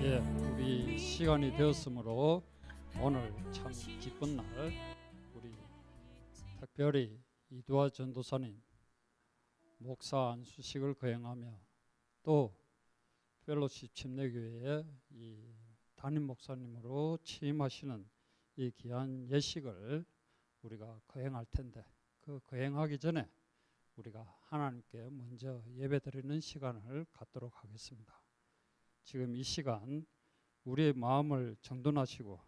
예, 우리 시간이 되었으므로 오늘 참 기쁜 날 우리 특별히 이두아 전도사님 목사 안수식을 거행하며 또 펠로십 침례교회의 이 담임 목사님으로 취임하시는 이 귀한 예식을 우리가 거행할 텐데 그 거행하기 전에 우리가 하나님께 먼저 예배드리는 시간을 갖도록 하겠습니다. 지금 이 시간 우리의 마음을 정돈하시고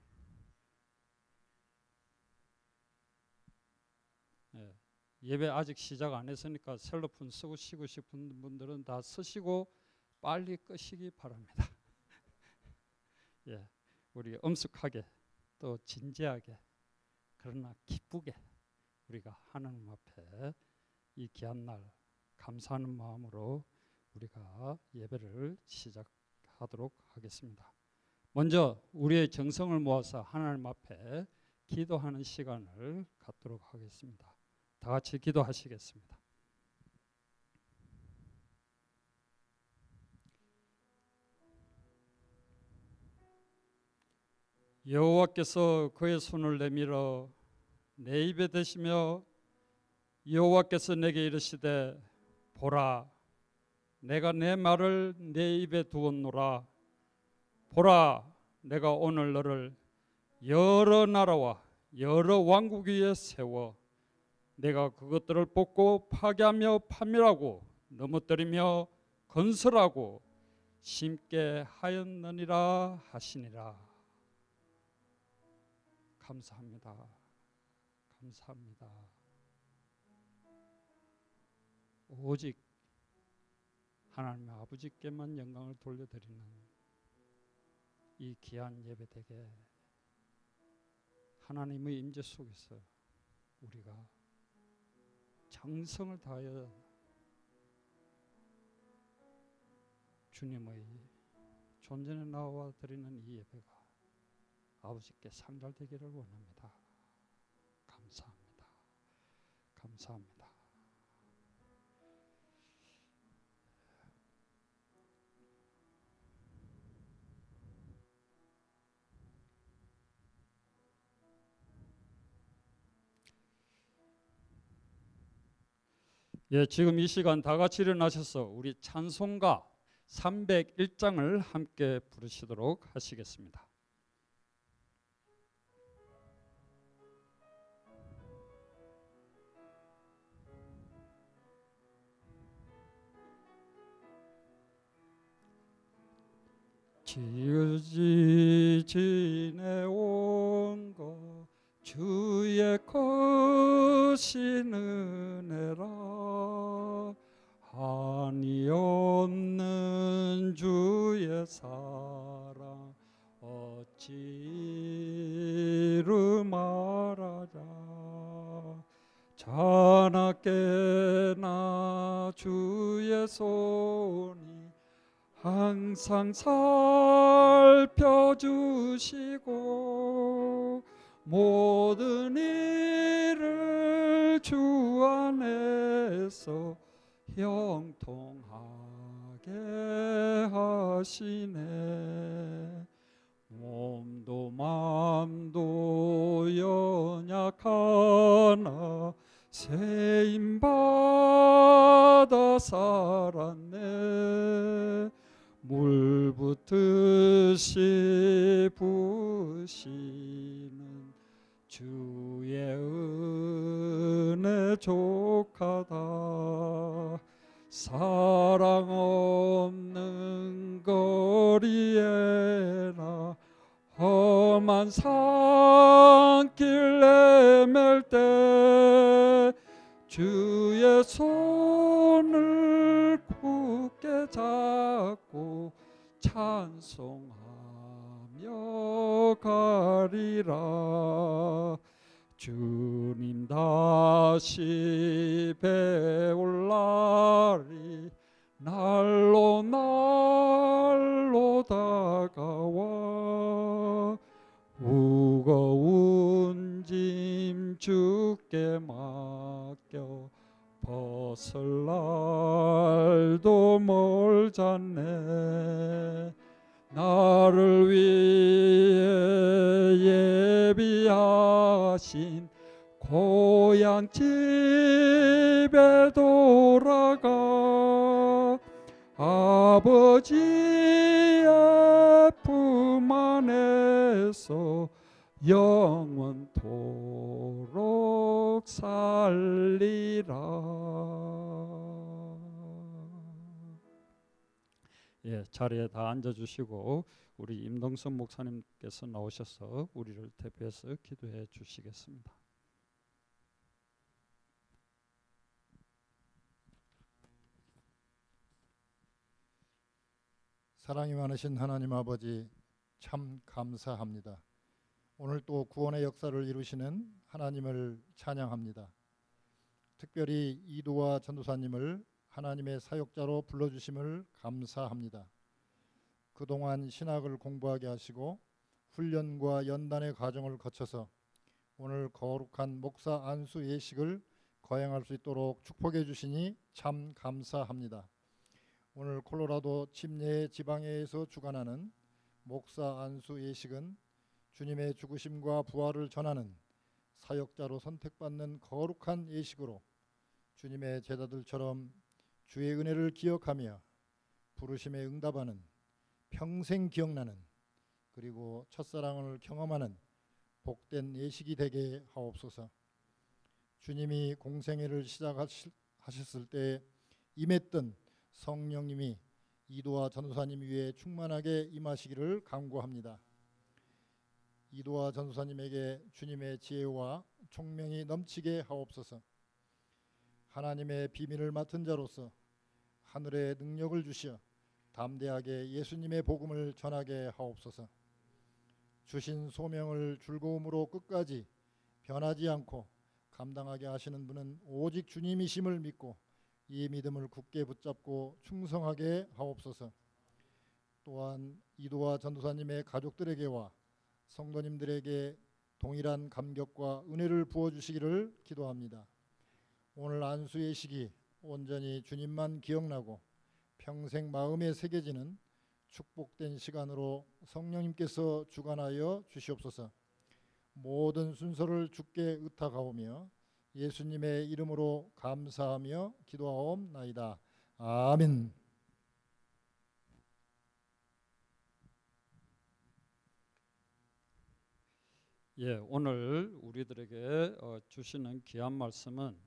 예배 아직 시작 안 했으니까 셀로폰 쓰고 쉬고 싶은 분들은 다 쓰시고 빨리 끄시기 바랍니다. 예, 우리 엄숙하게 또 진지하게 그러나 기쁘게 우리가 하나님 앞에 이 귀한 날 감사하는 마음으로 우리가 예배를 시작하도록 하겠습니다. 먼저 우리의 정성을 모아서 하나님 앞에 기도하는 시간을 갖도록 하겠습니다. 다 같이 기도하시겠습니다. 여호와께서 그의 손을 내밀어 내 입에 대시며 여호와께서 내게 이르시되 보라 내가 내 말을 내 입에 두었노라. 보라 내가 오늘 너를 여러 나라와 여러 왕국 위에 세워 내가 그것들을 뽑고 파괴하며 파멸하고 넘어뜨리며 건설하고 심게 하였느니라 하시니라. 감사합니다. 감사합니다. 오직 하나님 아버지께만 영광을 돌려드리는 이 귀한 예배되게 하나님의 임재 속에서 우리가 정성을 다하여 주님의 존전에 나와 드리는 이 예배가 아버지께 상달되기를 원합니다. 감사합니다. 감사합니다. 예, 지금 이 시간 다 같이 일어나셔서 우리 찬송가 301장을 함께 부르시도록 하시겠습니다. 지으지 지내온 것 주의 것이 은혜라. 한이 없는 주의 사랑 어찌 이루 말하자. 자나깨나 주의 손이 항상 살펴주시고 모든 일을 주 안에서 형통하게 하시네. 몸도 마음도 연약하나 세임받아 살았네. 물 붓듯이 부으시는 주의 은혜 족하다. 사랑 없는 거리에나 험한 산길 헤맬 때 주의 손을 굳게 잡고 찬송하며 가리라. 주님 다시 배울 날이 날로 날로 다가와 무거운 짐 주께 맡겨 벗을 날도 멀잖네. 나를 고향 집에 돌아가 아버지의 품 안에서 영원토록 살리라. 예, 자리에 다 앉아주시고 우리 임동선 목사님께서 나오셔서 우리를 대표해서 기도해 주시겠습니다. 사랑이 많으신 하나님 아버지, 참 감사합니다. 오늘 또 구원의 역사를 이루시는 하나님을 찬양합니다. 특별히 이도화 전도사님을 하나님의 사역자로 불러주심을 감사합니다. 그동안 신학을 공부하게 하시고 훈련과 연단의 과정을 거쳐서 오늘 거룩한 목사 안수 예식을 거행할 수 있도록 축복해 주시니 참 감사합니다. 오늘 콜로라도 침례 지방회에서 주관하는 목사 안수 예식은 주님의 죽으심과 부활을 전하는 사역자로 선택받는 거룩한 예식으로 주님의 제자들처럼 주의 은혜를 기억하며 부르심에 응답하는, 평생 기억나는, 그리고 첫사랑을 경험하는 복된 예식이 되게 하옵소서. 주님이 공생애를 시작하셨을 때 임했던 성령님이 이도화 전도사님 위에 충만하게 임하시기를 간구합니다. 이도화 전도사님에게 주님의 지혜와 총명이 넘치게 하옵소서. 하나님의 비밀을 맡은 자로서 하늘의 능력을 주시어 담대하게 예수님의 복음을 전하게 하옵소서. 주신 소명을 즐거움으로 끝까지 변하지 않고 감당하게 하시는 분은 오직 주님이심을 믿고 이 믿음을 굳게 붙잡고 충성하게 하옵소서. 또한 이도화 전도사님의 가족들에게와 성도님들에게 동일한 감격과 은혜를 부어주시기를 기도합니다. 오늘 안수의 시기 온전히 주님만 기억나고 평생 마음에 새겨지는 축복된 시간으로 성령님께서 주관하여 주시옵소서. 모든 순서를 주께 의탁하오며 예수님의 이름으로 감사하며 기도하옵나이다. 아멘. 예, 오늘 우리들에게 주시는 귀한 말씀은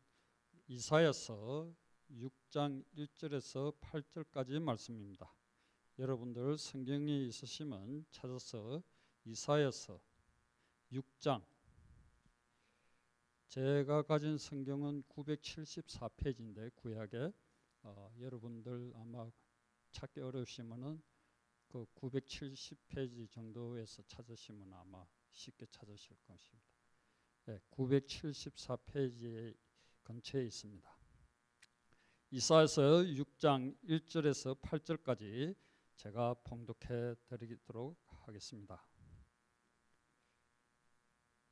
이사야서 6장 1절에서 8절까지 말씀입니다. 여러분들 성경이 있으시면 찾아서 이사야서 6장, 제가 가진 성경은 974페이지인데 구약에 여러분들 아마 찾기 어려우시면은 그 970페이지 정도에서 찾으시면 아마 쉽게 찾으실 것입니다. 네, 974페이지 근처에 있습니다. 이사야서 6장 1절에서 8절까지 제가 봉독해 드리도록 하겠습니다.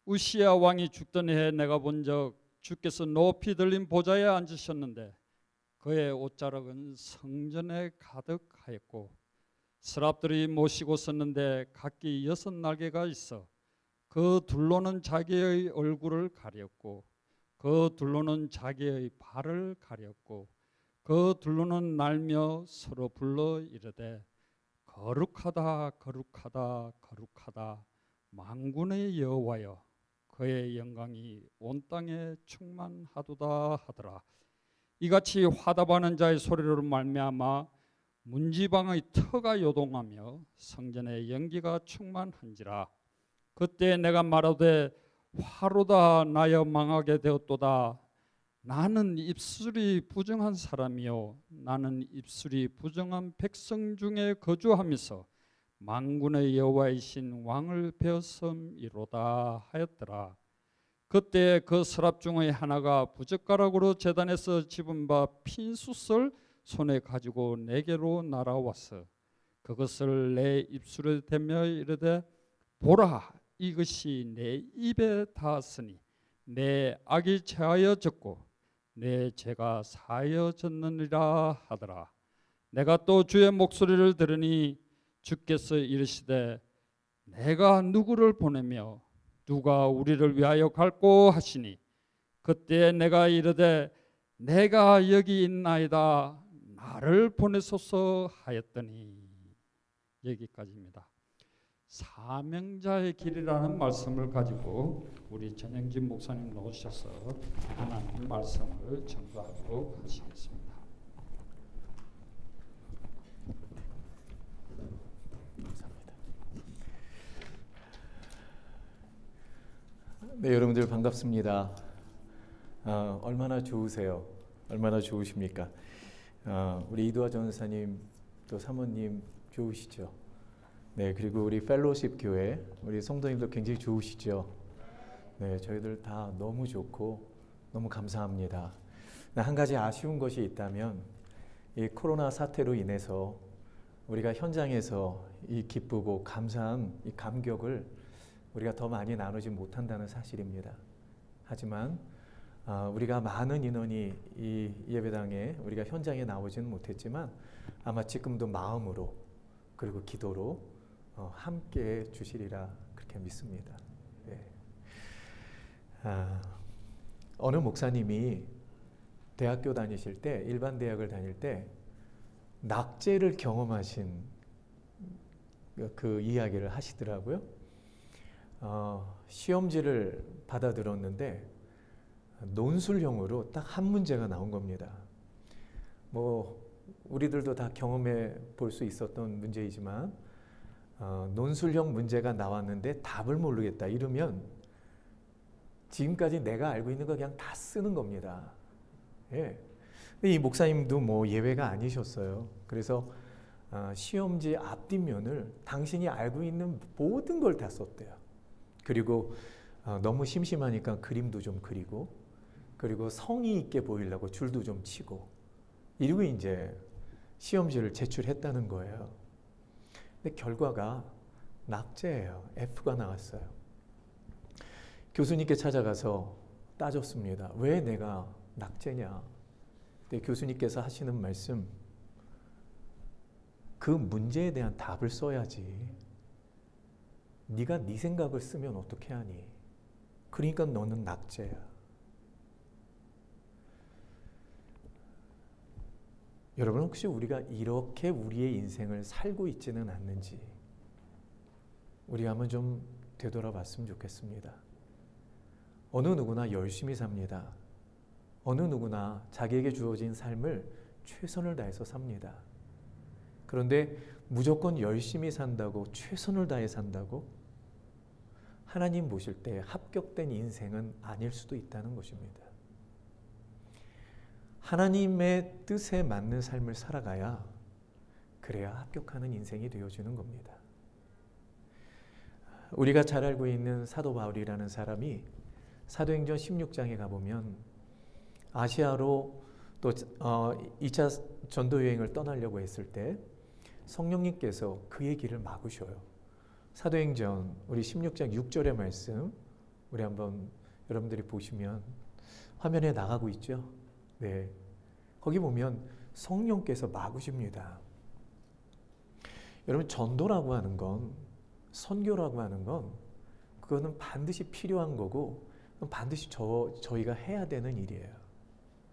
우시야 왕이 죽던 해에 내가 본 적 주께서 높이 들린 보좌에 앉으셨는데 그의 옷자락은 성전에 가득하였고 스랍들이 모시고 섰는데 각기 6날개가 있어 그 둘로는 자기의 얼굴을 가렸고 그 둘로는 자기의 발을 가렸고 그 둘로는 날며 서로 불러 이르되 거룩하다 거룩하다 거룩하다 만군의 여호와여 그의 영광이 온 땅에 충만하도다 하더라. 이같이 화답하는 자의 소리로 말미암아 문지방의 터가 요동하며 성전의 연기가 충만한지라. 그때 내가 말하되 화로다 나여 망하게 되었도다. 나는 입술이 부정한 사람이요 나는 입술이 부정한 백성 중에 거주하면서 만군의 여호와이신 왕을 배웠음이로다 하였더라. 그때 그 서랍 중의 하나가 부젓가락으로 제단에서 집은 바 핀숯을 손에 가지고 내게로 날아왔어. 그것을 내 입술에 대며 이르되 보라 이것이 내 입에 닿았으니 내 악이 제하여졌고 내 죄가 사하여졌느니라 하더라. 내가 또 주의 목소리를 들으니 주께서 이르시되 내가 누구를 보내며 누가 우리를 위하여 갈꼬 하시니 그때 내가 이르되 내가 여기 있나이다 나를 보내소서 하였더니. 여기까지입니다. 사명자의 길이라는 말씀을 가지고 우리 전영진 목사님 나오셔서 하나님 말씀을 전가하도록 하시겠습니다. 감사합니다. 네, 여러분들 반갑습니다. 얼마나 좋으세요? 얼마나 좋으십니까? 우리 이두아 전사님 또 사모님 좋으시죠? 네, 그리고 우리 펠로십 교회 우리 성도님도 굉장히 좋으시죠? 네, 저희들 다 너무 좋고 너무 감사합니다. 한 가지 아쉬운 것이 있다면 이 코로나 사태로 인해서 우리가 현장에서 이 기쁘고 감사한 이 감격을 우리가 더 많이 나누지 못한다는 사실입니다. 하지만 우리가 많은 인원이 이 예배당에 우리가 현장에 나오지는 못했지만 아마 지금도 마음으로 그리고 기도로 함께 주시리라 그렇게 믿습니다. 네. 어느 목사님이 대학교 다니실 때, 일반 대학을 다닐 때 낙제를 경험하신 그 이야기를 하시더라고요. 시험지를 받아들었는데 논술형으로 딱 한 문제가 나온 겁니다. 뭐 우리들도 다 경험해 볼 수 있었던 문제이지만 논술형 문제가 나왔는데 답을 모르겠다 이러면 지금까지 내가 알고 있는 거 그냥 다 쓰는 겁니다. 예. 근데 이 목사님도 뭐 예외가 아니셨어요. 그래서 시험지 앞뒷면을 당신이 알고 있는 모든 걸 다 썼대요. 그리고 너무 심심하니까 그림도 좀 그리고, 그리고 성의 있게 보이려고 줄도 좀 치고, 이러고 이제 시험지를 제출했다는 거예요. 근데 결과가 낙제예요. F가 나왔어요. 교수님께 찾아가서 따졌습니다. 왜 내가 낙제냐? 근데 교수님께서 하시는 말씀, 그 문제에 대한 답을 써야지. 네가 네 생각을 쓰면 어떻게 하니? 그러니까 너는 낙제야. 여러분, 혹시 우리가 이렇게 우리의 인생을 살고 있지는 않는지 우리 한번 좀 되돌아봤으면 좋겠습니다. 어느 누구나 열심히 삽니다. 어느 누구나 자기에게 주어진 삶을 최선을 다해서 삽니다. 그런데 무조건 열심히 산다고, 최선을 다해 산다고 하나님 보실 때 합격된 인생은 아닐 수도 있다는 것입니다. 하나님의 뜻에 맞는 삶을 살아가야 그래야 합격하는 인생이 되어지는 겁니다. 우리가 잘 알고 있는 사도 바울이라는 사람이 사도행전 16장에 가보면 아시아로 또 2차 전도 여행을 떠나려고 했을 때 성령님께서 그의 길을 막으셔요. 사도행전 우리 16장 6절의 말씀 우리 한번 여러분들이 보시면 화면에 나가고 있죠. 네, 거기 보면 성령께서 막으십니다. 여러분, 전도라고 하는 건, 선교라고 하는 건 그거는 반드시 필요한 거고 반드시 저희가 해야 되는 일이에요.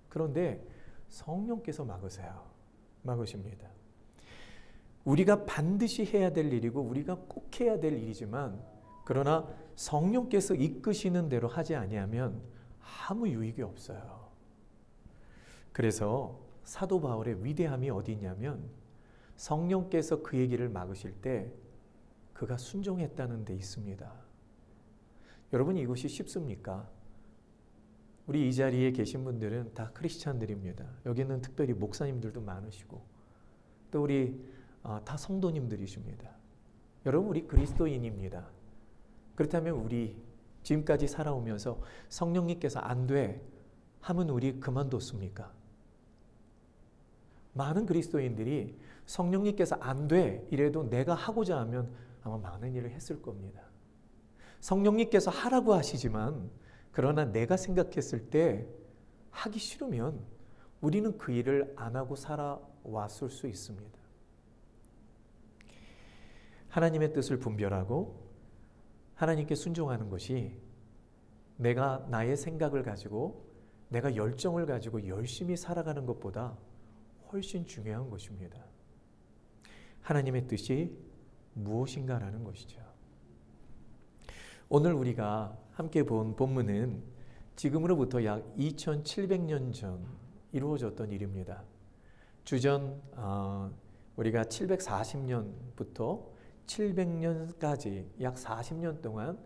그런데 성령께서 막으십니다. 우리가 반드시 해야 될 일이고 우리가 꼭 해야 될 일이지만, 그러나 성령께서 이끄시는 대로 하지 아니하면 아무 유익이 없어요. 그래서 사도 바울의 위대함이 어디 있냐면 성령께서 그의 길을 막으실 때 그가 순종했다는 데 있습니다. 여러분, 이것이 쉽습니까? 우리 이 자리에 계신 분들은 다 크리스찬들입니다. 여기는 특별히 목사님들도 많으시고 또 우리 다 성도님들이십니다. 여러분, 우리 그리스도인입니다. 그렇다면 우리 지금까지 살아오면서 성령님께서 안 돼 하면 우리 그만뒀습니까? 많은 그리스도인들이 성령님께서 안 돼 이래도 내가 하고자 하면 아마 많은 일을 했을 겁니다. 성령님께서 하라고 하시지만 그러나 내가 생각했을 때 하기 싫으면 우리는 그 일을 안 하고 살아왔을 수 있습니다. 하나님의 뜻을 분별하고 하나님께 순종하는 것이 내가 나의 생각을 가지고 내가 열정을 가지고 열심히 살아가는 것보다 훨씬 중요한 것입니다. 하나님의 뜻이 무엇인가라는 것이죠. 오늘 우리가 함께 본 본문은 지금으로부터 약 2700년 전 이루어졌던 일입니다. 주전 우리가 740년부터 700년까지 약 40년 동안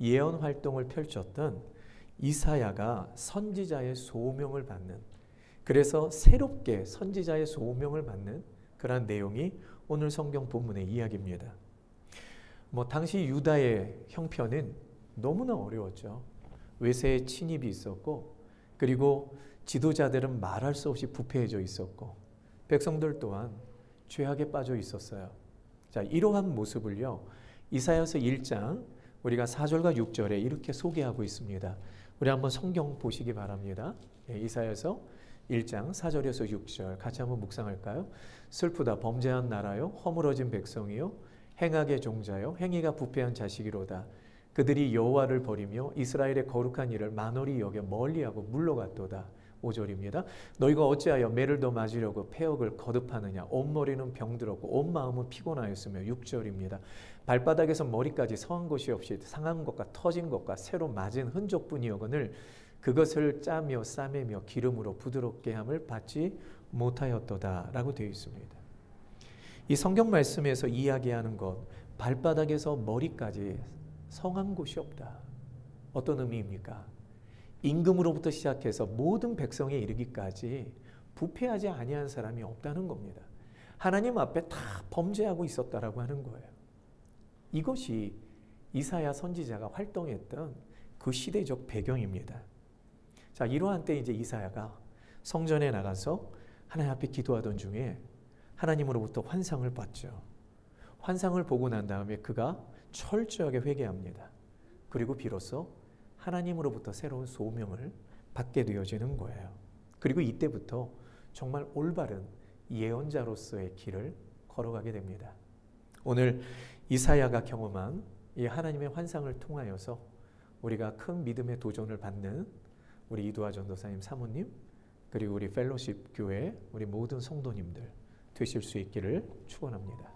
예언 활동을 펼쳤던 이사야가 선지자의 소명을 받는, 그래서 새롭게 선지자의 소명을 받는 그러한 내용이 오늘 성경 본문의 이야기입니다. 당시 유다의 형편은 너무나 어려웠죠. 외세의 침입이 있었고, 그리고 지도자들은 말할 수 없이 부패해져 있었고, 백성들 또한 죄악에 빠져 있었어요. 자, 이러한 모습을요, 이사야서 1장 우리가 4절과 6절에 이렇게 소개하고 있습니다. 우리 한번 성경 보시기 바랍니다. 이사야서 1장 4절에서 6절 같이 한번 묵상할까요? 슬프다 범죄한 나라요, 허물어진 백성이요, 행악의 종자요, 행위가 부패한 자식이로다. 그들이 여호와를 버리며 이스라엘의 거룩한 일을 만홀히 여겨 멀리하고 물러갔도다. 5절입니다. 너희가 어찌하여 매를 더 맞으려고 패역을 거듭하느냐. 온 머리는 병들었고 온 마음은 피곤하였으며. 6절입니다. 발바닥에서 머리까지 성한 것이 없이 상한 것과 터진 것과 새로 맞은 흔적뿐이여거늘 그것을 짜며 싸매며 기름으로 부드럽게 함을 받지 못하였도다 라고 되어 있습니다. 이 성경 말씀에서 이야기하는 것, 발바닥에서 머리까지 성한 곳이 없다. 어떤 의미입니까? 임금으로부터 시작해서 모든 백성에 이르기까지 부패하지 아니한 사람이 없다는 겁니다. 하나님 앞에 다 범죄하고 있었다라고 하는 거예요. 이것이 이사야 선지자가 활동했던 그 시대적 배경입니다. 자, 이러한 때 이제 이사야가 성전에 나가서 하나님 앞에 기도하던 중에 하나님으로부터 환상을 봤죠. 환상을 보고 난 다음에 그가 철저하게 회개합니다. 그리고 비로소 하나님으로부터 새로운 소명을 받게 되어지는 거예요. 그리고 이때부터 정말 올바른 예언자로서의 길을 걸어가게 됩니다. 오늘 이사야가 경험한 이 하나님의 환상을 통하여서 우리가 큰 믿음의 도전을 받는 우리 이두아 전도사님 사모님, 그리고 우리 펠로십 교회 우리 모든 성도님들 되실 수 있기를 축원합니다.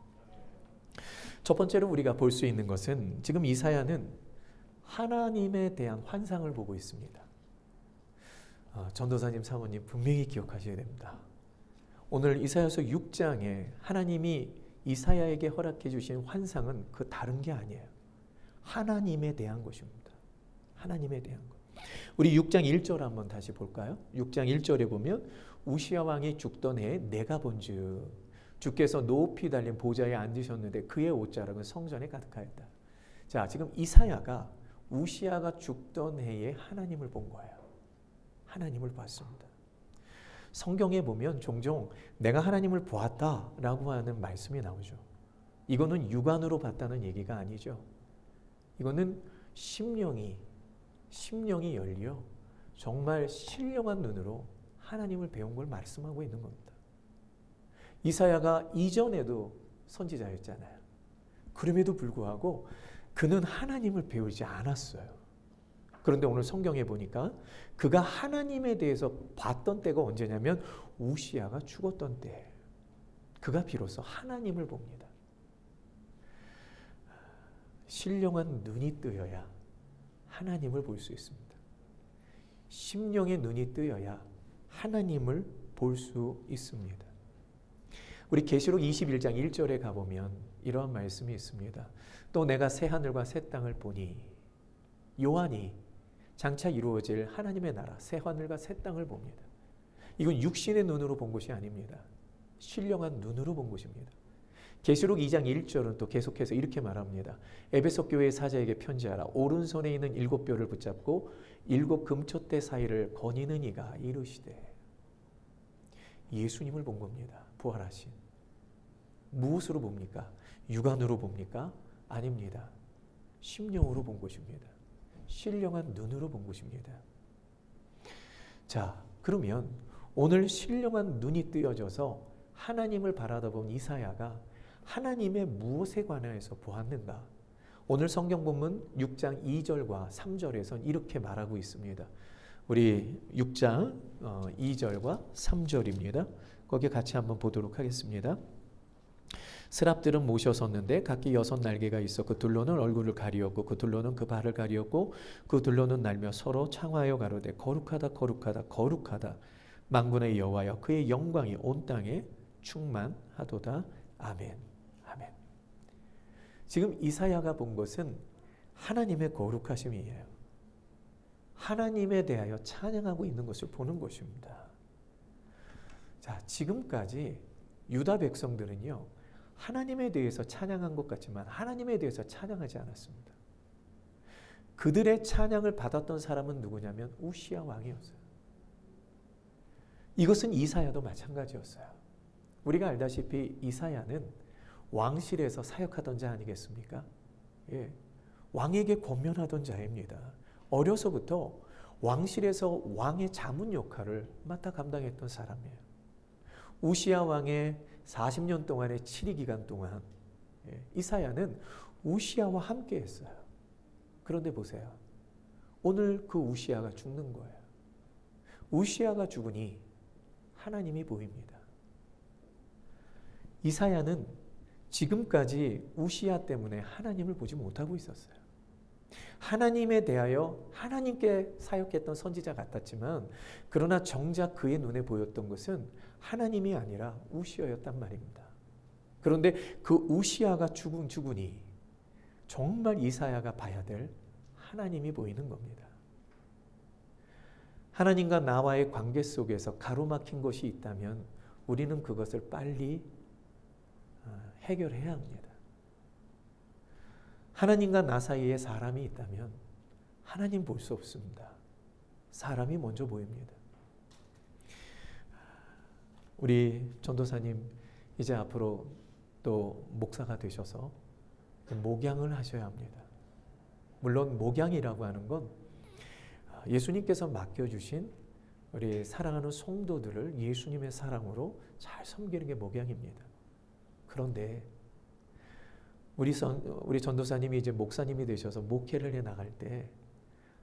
첫 번째로 우리가 볼 수 있는 것은 지금 이사야는 하나님에 대한 환상을 보고 있습니다. 전도사님 사모님 분명히 기억하셔야 됩니다. 오늘 이사야서 6장에 하나님이 이사야에게 허락해 주신 환상은 그 다른 게 아니에요. 하나님에 대한 것입니다. 하나님에 대한 것. 우리 6장 1절 한번 다시 볼까요? 6장 1절에 보면 우시야 왕이 죽던 해에 내가 본즉 주께서 높이 달린 보좌에 앉으셨는데 그의 옷자락은 성전에 가득하였다. 자, 지금 이사야가 우시야가 죽던 해에 하나님을 본 거예요. 하나님을 봤습니다. 성경에 보면 종종 내가 하나님을 보았다라고 하는 말씀이 나오죠. 이거는 육안으로 봤다는 얘기가 아니죠. 이거는 심령이 열려 정말 신령한 눈으로 하나님을 배운 걸 말씀하고 있는 겁니다. 이사야가 이전에도 선지자였잖아요. 그럼에도 불구하고 그는 하나님을 배우지 않았어요. 그런데 오늘 성경에 보니까 그가 하나님에 대해서 봤던 때가 언제냐면 우시야가 죽었던 때. 그가 비로소 하나님을 봅니다. 신령한 눈이 뜨여야 하나님을 볼 수 있습니다. 심령의 눈이 뜨여야 하나님을 볼 수 있습니다. 우리 계시록 21장 1절에 가보면 이러한 말씀이 있습니다. 또 내가 새 하늘과 새 땅을 보니, 요한이 장차 이루어질 하나님의 나라 새 하늘과 새 땅을 봅니다. 이건 육신의 눈으로 본 것이 아닙니다. 신령한 눈으로 본 것입니다. 계시록 2장 1절은 또 계속해서 이렇게 말합니다. 에베소 교회의 사자에게 편지하라. 오른손에 있는 7뼈를 붙잡고 7 금촛대 사이를 거니는 이가 이르시되. 예수님을 본 겁니다. 부활하신. 무엇으로 봅니까? 육안으로 봅니까? 아닙니다. 심령으로 본 것입니다. 신령한 눈으로 본 것입니다. 자, 그러면 오늘 신령한 눈이 뜨여져서 하나님을 바라다 본 이사야가 하나님의 무엇에 관하여서 보았는가? 오늘 성경 본문 6장 2절과 3절에선 이렇게 말하고 있습니다. 우리 6장 2절과 3절입니다. 거기 같이 한번 보도록 하겠습니다. 스랍들은 모셔섰는데 각기 6날개가 있어 그 둘로는 얼굴을 가리었고 그 둘로는 그 발을 가리었고 그 둘로는 날며 서로 창하여 가로되 거룩하다 거룩하다 거룩하다 만군의 여호와여 그의 영광이 온 땅에 충만하도다. 아멘. 아멘. 지금 이사야가 본 것은 하나님의 거룩하심이에요. 하나님에 대하여 찬양하고 있는 것을 보는 것입니다. 자, 지금까지 유다 백성들은요, 하나님에 대해서 찬양한 것 같지만 하나님에 대해서 찬양하지 않았습니다. 그들의 찬양을 받았던 사람은 누구냐면 우시야 왕이었어요. 이것은 이사야도 마찬가지였어요. 우리가 알다시피 이사야는 왕실에서 사역하던 자 아니겠습니까? 예, 왕에게 권면하던 자입니다. 어려서부터 왕실에서 왕의 자문 역할을 맡아 감당했던 사람이에요. 우시야 왕의 40년 동안의 치리 기간 동안 이사야는 우시야와 함께 했어요. 그런데 보세요. 오늘 그 우시야가 죽는 거예요. 우시야가 죽으니 하나님이 보입니다. 이사야는 지금까지 우시야 때문에 하나님을 보지 못하고 있었어요. 하나님에 대하여 하나님께 사역했던 선지자 같았지만 그러나 정작 그의 눈에 보였던 것은 하나님이 아니라 우시야였단 말입니다. 그런데 그 우시야가 죽으니 정말 이사야가 봐야 될 하나님이 보이는 겁니다. 하나님과 나와의 관계 속에서 가로막힌 것이 있다면 우리는 그것을 빨리 해결해야 합니다. 하나님과 나 사이에 사람이 있다면 하나님 볼 수 없습니다. 사람이 먼저 보입니다. 우리 전도사님 이제 앞으로 또 목사가 되셔서 목양을 하셔야 합니다. 물론 목양이라고 하는 건 예수님께서 맡겨주신 우리 사랑하는 성도들을 예수님의 사랑으로 잘 섬기는 게 목양입니다. 그런데 우리 전도사님이 이제 목사님이 되셔서 목회를 해 나갈 때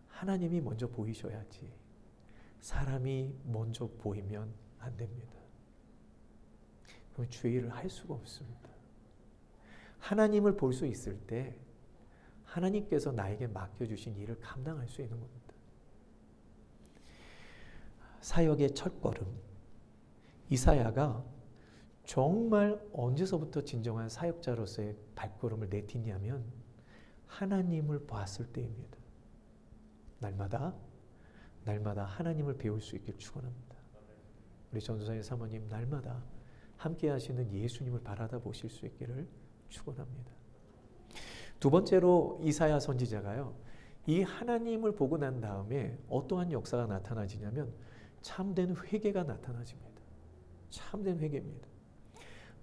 하나님이 먼저 보이셔야지 사람이 먼저 보이면 안 됩니다. 그럼 주의를 할 수가 없습니다. 하나님을 볼 수 있을 때 하나님께서 나에게 맡겨주신 일을 감당할 수 있는 겁니다. 사역의 첫걸음, 이사야가 정말 언제서부터 진정한 사역자로서의 발걸음을 내딛냐면 하나님을 봤을 때입니다. 날마다 하나님을 배울 수 있길 축원합니다. 우리 전도사님 사모님 날마다 함께 하시는 예수님을 바라다 보실 수 있기를 축원합니다. 두 번째로 이사야 선지자가요, 이 하나님을 보고 난 다음에 어떠한 역사가 나타나지냐면 참된 회개가 나타나집니다. 참된 회개입니다.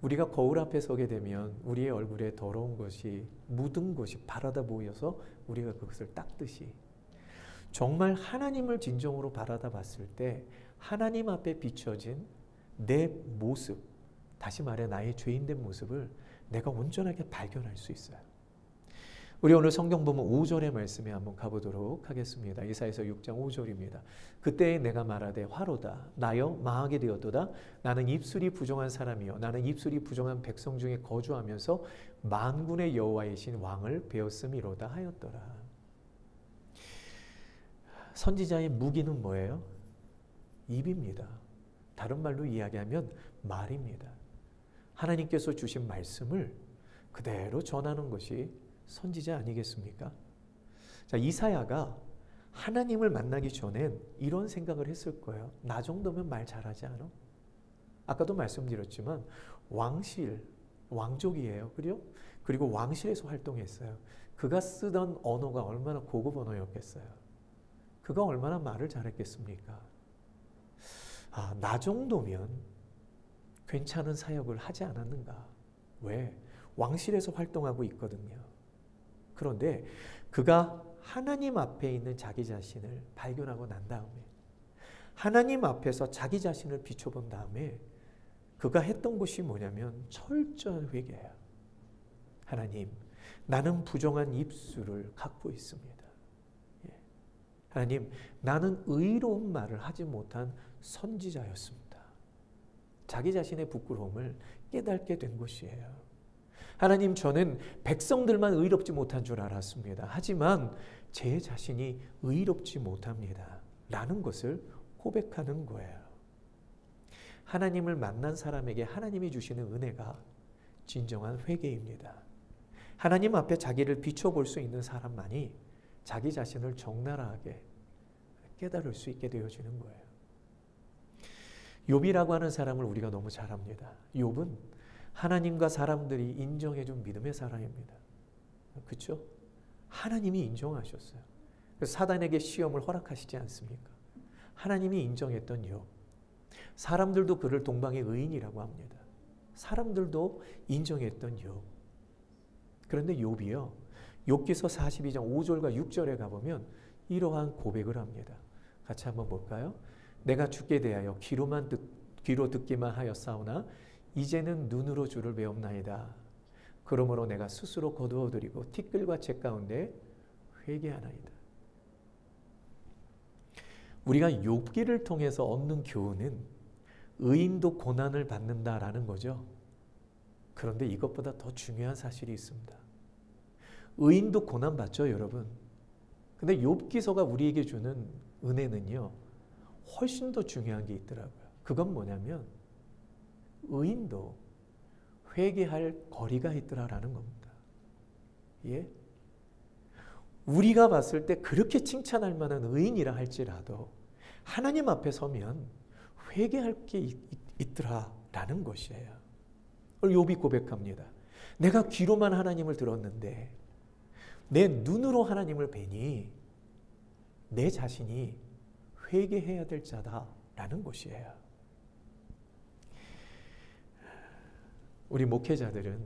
우리가 거울 앞에 서게 되면 우리의 얼굴에 더러운 것이 묻은 것이 바라다 보여서 우리가 그것을 닦듯이 정말 하나님을 진정으로 바라다 봤을 때 하나님 앞에 비춰진 내 모습, 다시 말해 나의 죄인된 모습을 내가 온전하게 발견할 수 있어요. 우리 오늘 성경 보면 5절의 말씀에 한번 가보도록 하겠습니다. 이사야서 6장 5절입니다. 그때 내가 말하되 화로다 나여 망하게 되었도다. 나는 입술이 부정한 사람이요 나는 입술이 부정한 백성 중에 거주하면서 만군의 여호와이신 왕을 배웠음이로다 하였더라. 선지자의 무기는 뭐예요? 입입니다. 다른 말로 이야기하면 말입니다. 하나님께서 주신 말씀을 그대로 전하는 것이 선지자 아니겠습니까? 자, 이사야가 하나님을 만나기 전엔 이런 생각을 했을 거예요. 나 정도면 말 잘하지 않아? 아까도 말씀드렸지만 왕족이에요. 그리고 왕실에서 활동했어요. 그가 쓰던 언어가 얼마나 고급 언어였겠어요. 그가 얼마나 말을 잘했겠습니까? 나 정도면 괜찮은 사역을 하지 않았는가? 왜? 왕실에서 활동하고 있거든요. 그런데 그가 하나님 앞에 있는 자기 자신을 발견하고 난 다음에 하나님 앞에서 자기 자신을 비춰본 다음에 그가 했던 것이 뭐냐면 철저한 회개예요. 하나님, 나는 부정한 입술을 갖고 있습니다. 예. 하나님, 나는 의로운 말을 하지 못한 선지자였습니다. 자기 자신의 부끄러움을 깨닫게 된 것이에요. 하나님, 저는 백성들만 의롭지 못한 줄 알았습니다. 하지만 제 자신이 의롭지 못합니다. 라는 것을 고백하는 거예요. 하나님을 만난 사람에게 하나님이 주시는 은혜가 진정한 회개입니다. 하나님 앞에 자기를 비춰볼 수 있는 사람만이 자기 자신을 적나라하게 깨달을 수 있게 되어지는 거예요. 욥이라고 하는 사람을 우리가 너무 잘 압니다. 욥은 하나님과 사람들이 인정해준 믿음의 사람입니다. 그렇죠? 하나님이 인정하셨어요. 그래서 사단에게 시험을 허락하시지 않습니까? 하나님이 인정했던 욥. 사람들도 그를 동방의 의인이라고 합니다. 사람들도 인정했던 욥. 그런데 욥이요, 욥기서 42장 5절과 6절에 가보면 이러한 고백을 합니다. 같이 한번 볼까요? 내가 주께 대하여 귀로 듣기만 하였사오나 이제는 눈으로 주를 배웁나이다. 그러므로 내가 스스로 거두어드리고 티끌과 재 가운데 회개하나이다. 우리가 욥기를 통해서 얻는 교훈은 의인도 고난을 받는다라는 거죠. 그런데 이것보다 더 중요한 사실이 있습니다. 의인도 고난받죠, 여러분. 근데 욥기서가 우리에게 주는 은혜는요, 훨씬 더 중요한 게 있더라고요. 그건 뭐냐면 의인도 회개할 거리가 있더라라는 겁니다. 예? 우리가 봤을 때 그렇게 칭찬할 만한 의인이라 할지라도 하나님 앞에 서면 회개할 게 있더라라는 것이에요. 욥이 고백합니다. 내가 귀로만 하나님을 들었는데 내 눈으로 하나님을 뵈니 내 자신이 회개해야 될 자다라는 것이에요. 우리 목회자들은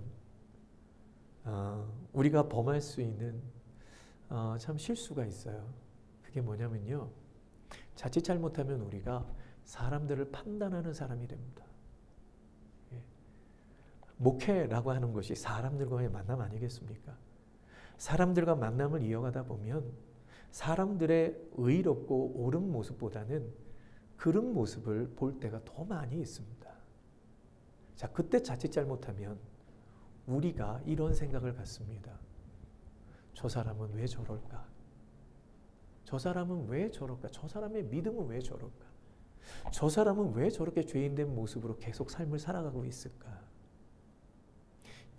우리가 범할 수 있는 참 실수가 있어요. 그게 뭐냐면요, 자칫 잘못하면 우리가 사람들을 판단하는 사람이 됩니다. 예. 목회라고 하는 것이 사람들과의 만남 아니겠습니까? 사람들과 만남을 이어가다 보면 사람들의 의롭고 옳은 모습보다는 그런 모습을 볼 때가 더 많이 있습니다. 자, 그때 자칫 잘못하면 우리가 이런 생각을 갖습니다. 저 사람은 왜 저럴까? 저 사람은 왜 저럴까? 저 사람의 믿음은 왜 저럴까? 저 사람은 왜 저렇게 죄인된 모습으로 계속 삶을 살아가고 있을까?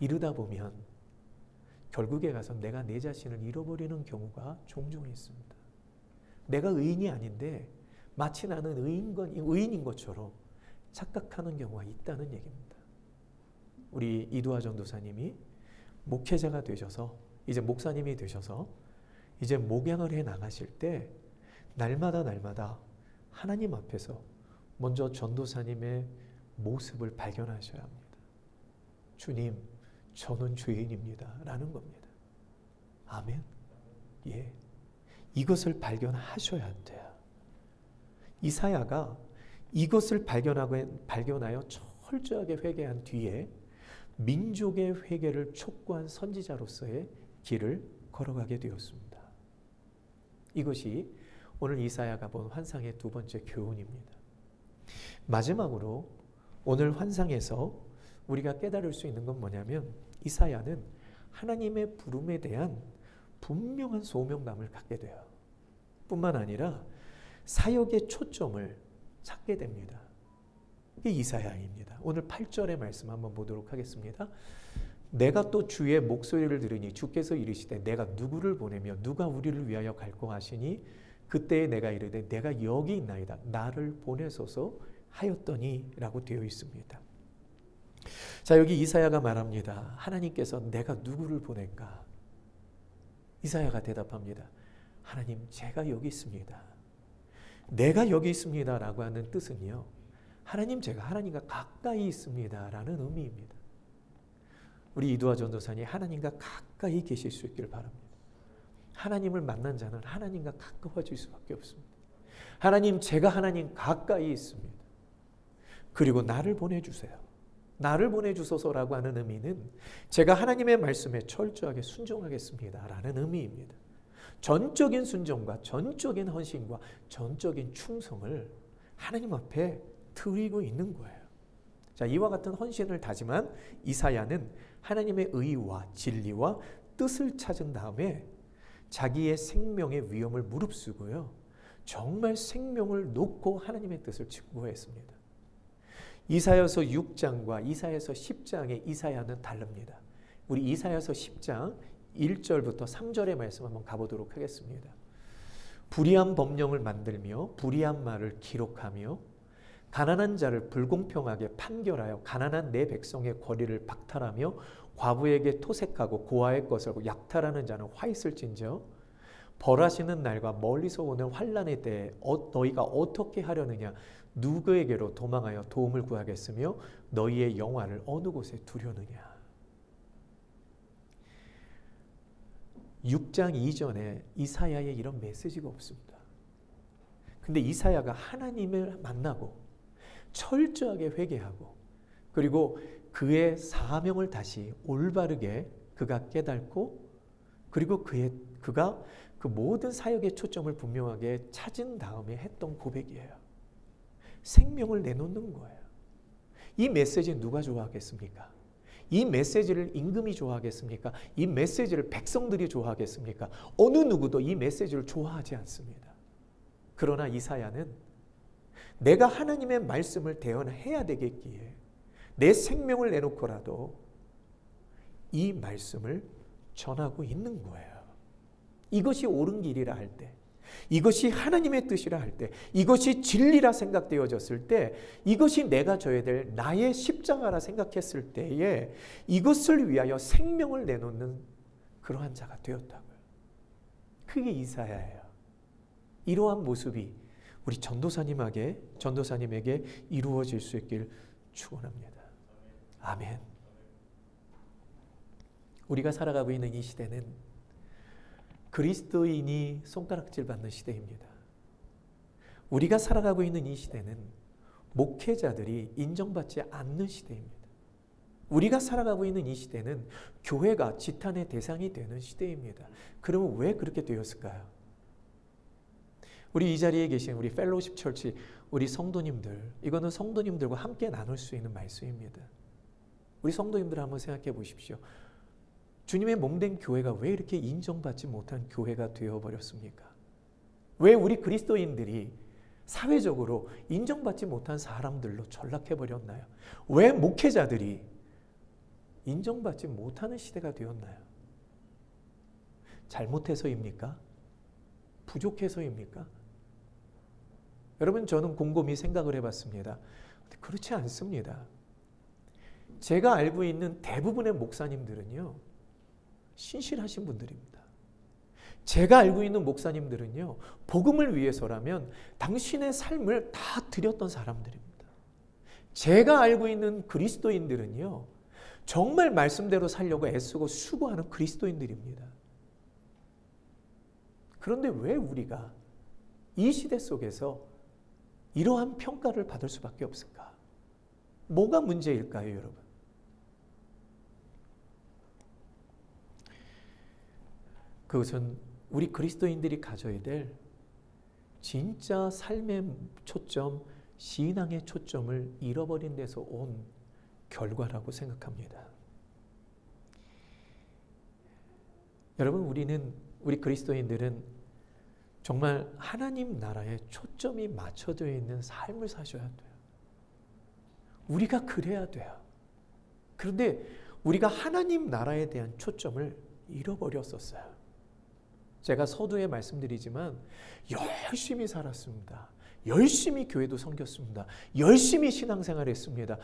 이러다 보면 결국에 가서 내가 내 자신을 잃어버리는 경우가 종종 있습니다. 내가 의인이 아닌데 마치 나는 의인인 것처럼 착각하는 경우가 있다는 얘기입니다. 우리 이두하 전도사님이 목회자가 되셔서 이제 목사님이 되셔서 이제 목양을 해 나가실 때 날마다 하나님 앞에서 먼저 전도사님의 모습을 발견하셔야 합니다. 주님, 저는 죄인입니다. 라는 겁니다. 아멘. 예. 이것을 발견하셔야 돼요. 이사야가 이것을 발견하여 철저하게 회개한 뒤에 민족의 회개를 촉구한 선지자로서의 길을 걸어가게 되었습니다. 이것이 오늘 이사야가 본 환상의 두 번째 교훈입니다. 마지막으로 오늘 환상에서 우리가 깨달을 수 있는 건 뭐냐면 이사야는 하나님의 부름에 대한 분명한 소명감을 갖게 돼요. 뿐만 아니라 사역의 초점을 찾게 됩니다. 이게 이사야입니다. 오늘 8절의 말씀 한번 보도록 하겠습니다. 내가 또 주의 목소리를 들으니 주께서 이르시되 내가 누구를 보내며 누가 우리를 위하여 갈고 하시니 그때에 내가 이르되 내가 여기 있나이다 나를 보내소서 하였더니 라고 되어 있습니다. 자, 여기 이사야가 말합니다. 하나님께서 내가 누구를 보낼까? 이사야가 대답합니다. 하나님, 제가 여기 있습니다. 내가 여기 있습니다 라고 하는 뜻은요, 하나님, 제가 하나님과 가까이 있습니다 라는 의미입니다. 우리 이두하 전도사님, 하나님과 가까이 계실 수 있기를 바랍니다. 하나님을 만난 자는 하나님과 가까워질 수밖에 없습니다. 하나님, 제가 하나님 가까이 있습니다. 그리고 나를 보내주세요. 나를 보내주소서라고 하는 의미는 제가 하나님의 말씀에 철저하게 순종하겠습니다 라는 의미입니다. 전적인 순종과 전적인 헌신과 전적인 충성을 하나님 앞에 드리고 있는 거예요. 자, 이와 같은 헌신을 다짐한 이사야는 하나님의 의와 진리와 뜻을 찾은 다음에 자기의 생명의 위험을 무릅쓰고요, 정말 생명을 놓고 하나님의 뜻을 증거했습니다. 이사야서 6장과 이사야서 10장의 이사야는 다릅니다. 우리 이사야서 10장 1절부터 3절의 말씀 한번 가보도록 하겠습니다. 불의한 법령을 만들며 불의한 말을 기록하며 가난한 자를 불공평하게 판결하여 가난한 내 백성의 권리를 박탈하며 과부에게 토색하고 고아의 것을 약탈하는 자는 화 있을진저 벌하시는 날과 멀리서 오는 환난의 때에 너희가 어떻게 하려느냐 누구에게로 도망하여 도움을 구하겠으며 너희의 영화를 어느 곳에 두려느냐. 6장 이전에 이사야의 이런 메시지가 없습니다. 근데 이사야가 하나님을 만나고 철저하게 회개하고 그리고 그의 사명을 다시 올바르게 그가 깨닫고 그리고 그가 그 모든 사역의 초점을 분명하게 찾은 다음에 했던 고백이에요. 생명을 내놓는 거예요. 이 메시지 누가 좋아하겠습니까? 이 메시지를 임금이 좋아하겠습니까? 이 메시지를 백성들이 좋아하겠습니까? 어느 누구도 이 메시지를 좋아하지 않습니다. 그러나 이사야는 내가 하나님의 말씀을 대언해야 되겠기에 내 생명을 내놓고라도 이 말씀을 전하고 있는 거예요. 이것이 옳은 길이라 할 때, 이것이 하나님의 뜻이라 할 때, 이것이 진리라 생각되어졌을 때, 이것이 내가 져야 될 나의 십자가라 생각했을 때에 이것을 위하여 생명을 내놓는 그러한 자가 되었다고요. 그게 이사야예요. 이러한 모습이 우리 전도사님에게 이루어질 수 있길 축원합니다. 아멘. 우리가 살아가고 있는 이 시대는 그리스도인이 손가락질 받는 시대입니다. 우리가 살아가고 있는 이 시대는 목회자들이 인정받지 않는 시대입니다. 우리가 살아가고 있는 이 시대는 교회가 지탄의 대상이 되는 시대입니다. 그러면 왜 그렇게 되었을까요? 우리 이 자리에 계신 우리 펠로우십 철치, 우리 성도님들, 이거는 성도님들과 함께 나눌 수 있는 말씀입니다. 우리 성도님들 한번 생각해 보십시오. 주님의 몸된 교회가 왜 이렇게 인정받지 못한 교회가 되어버렸습니까? 왜 우리 그리스도인들이 사회적으로 인정받지 못한 사람들로 전락해버렸나요? 왜 목회자들이 인정받지 못하는 시대가 되었나요? 잘못해서입니까? 부족해서입니까? 여러분, 저는 곰곰이 생각을 해봤습니다. 근데 그렇지 않습니다. 제가 알고 있는 대부분의 목사님들은요, 신실하신 분들입니다. 제가 알고 있는 목사님들은요, 복음을 위해서라면 당신의 삶을 다 드렸던 사람들입니다. 제가 알고 있는 그리스도인들은요, 정말 말씀대로 살려고 애쓰고 수고하는 그리스도인들입니다. 그런데 왜 우리가 이 시대 속에서 이러한 평가를 받을 수밖에 없을까? 뭐가 문제일까요, 여러분? 그것은 우리 그리스도인들이 가져야 될 진짜 삶의 초점, 신앙의 초점을 잃어버린 데서 온 결과라고 생각합니다. 여러분, 우리 그리스도인들은 정말 하나님 나라에 초점이 맞춰져 있는 삶을 사셔야 돼요. 우리가 그래야 돼요. 그런데 우리가 하나님 나라에 대한 초점을 잃어버렸었어요. 제가 서두에 말씀드리지만 열심히 살았습니다. 열심히 교회도 섬겼습니다. 열심히 신앙생활했습니다.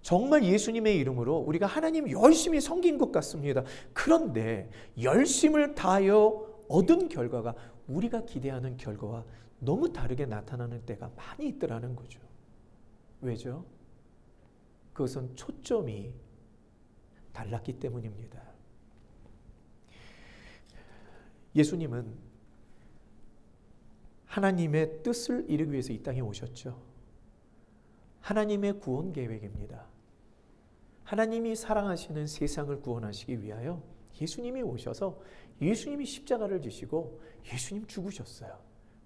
정말 예수님의 이름으로 우리가 하나님 열심히 섬긴 것 같습니다. 그런데 열심을 다하여 얻은 결과가 우리가 기대하는 결과와 너무 다르게 나타나는 때가 많이 있더라는 거죠. 왜죠? 그것은 초점이 달랐기 때문입니다. 예수님은 하나님의 뜻을 이루기 위해서 이 땅에 오셨죠. 하나님의 구원 계획입니다. 하나님이 사랑하시는 세상을 구원하시기 위하여 예수님이 오셔서 예수님이 십자가를 지시고 예수님 죽으셨어요.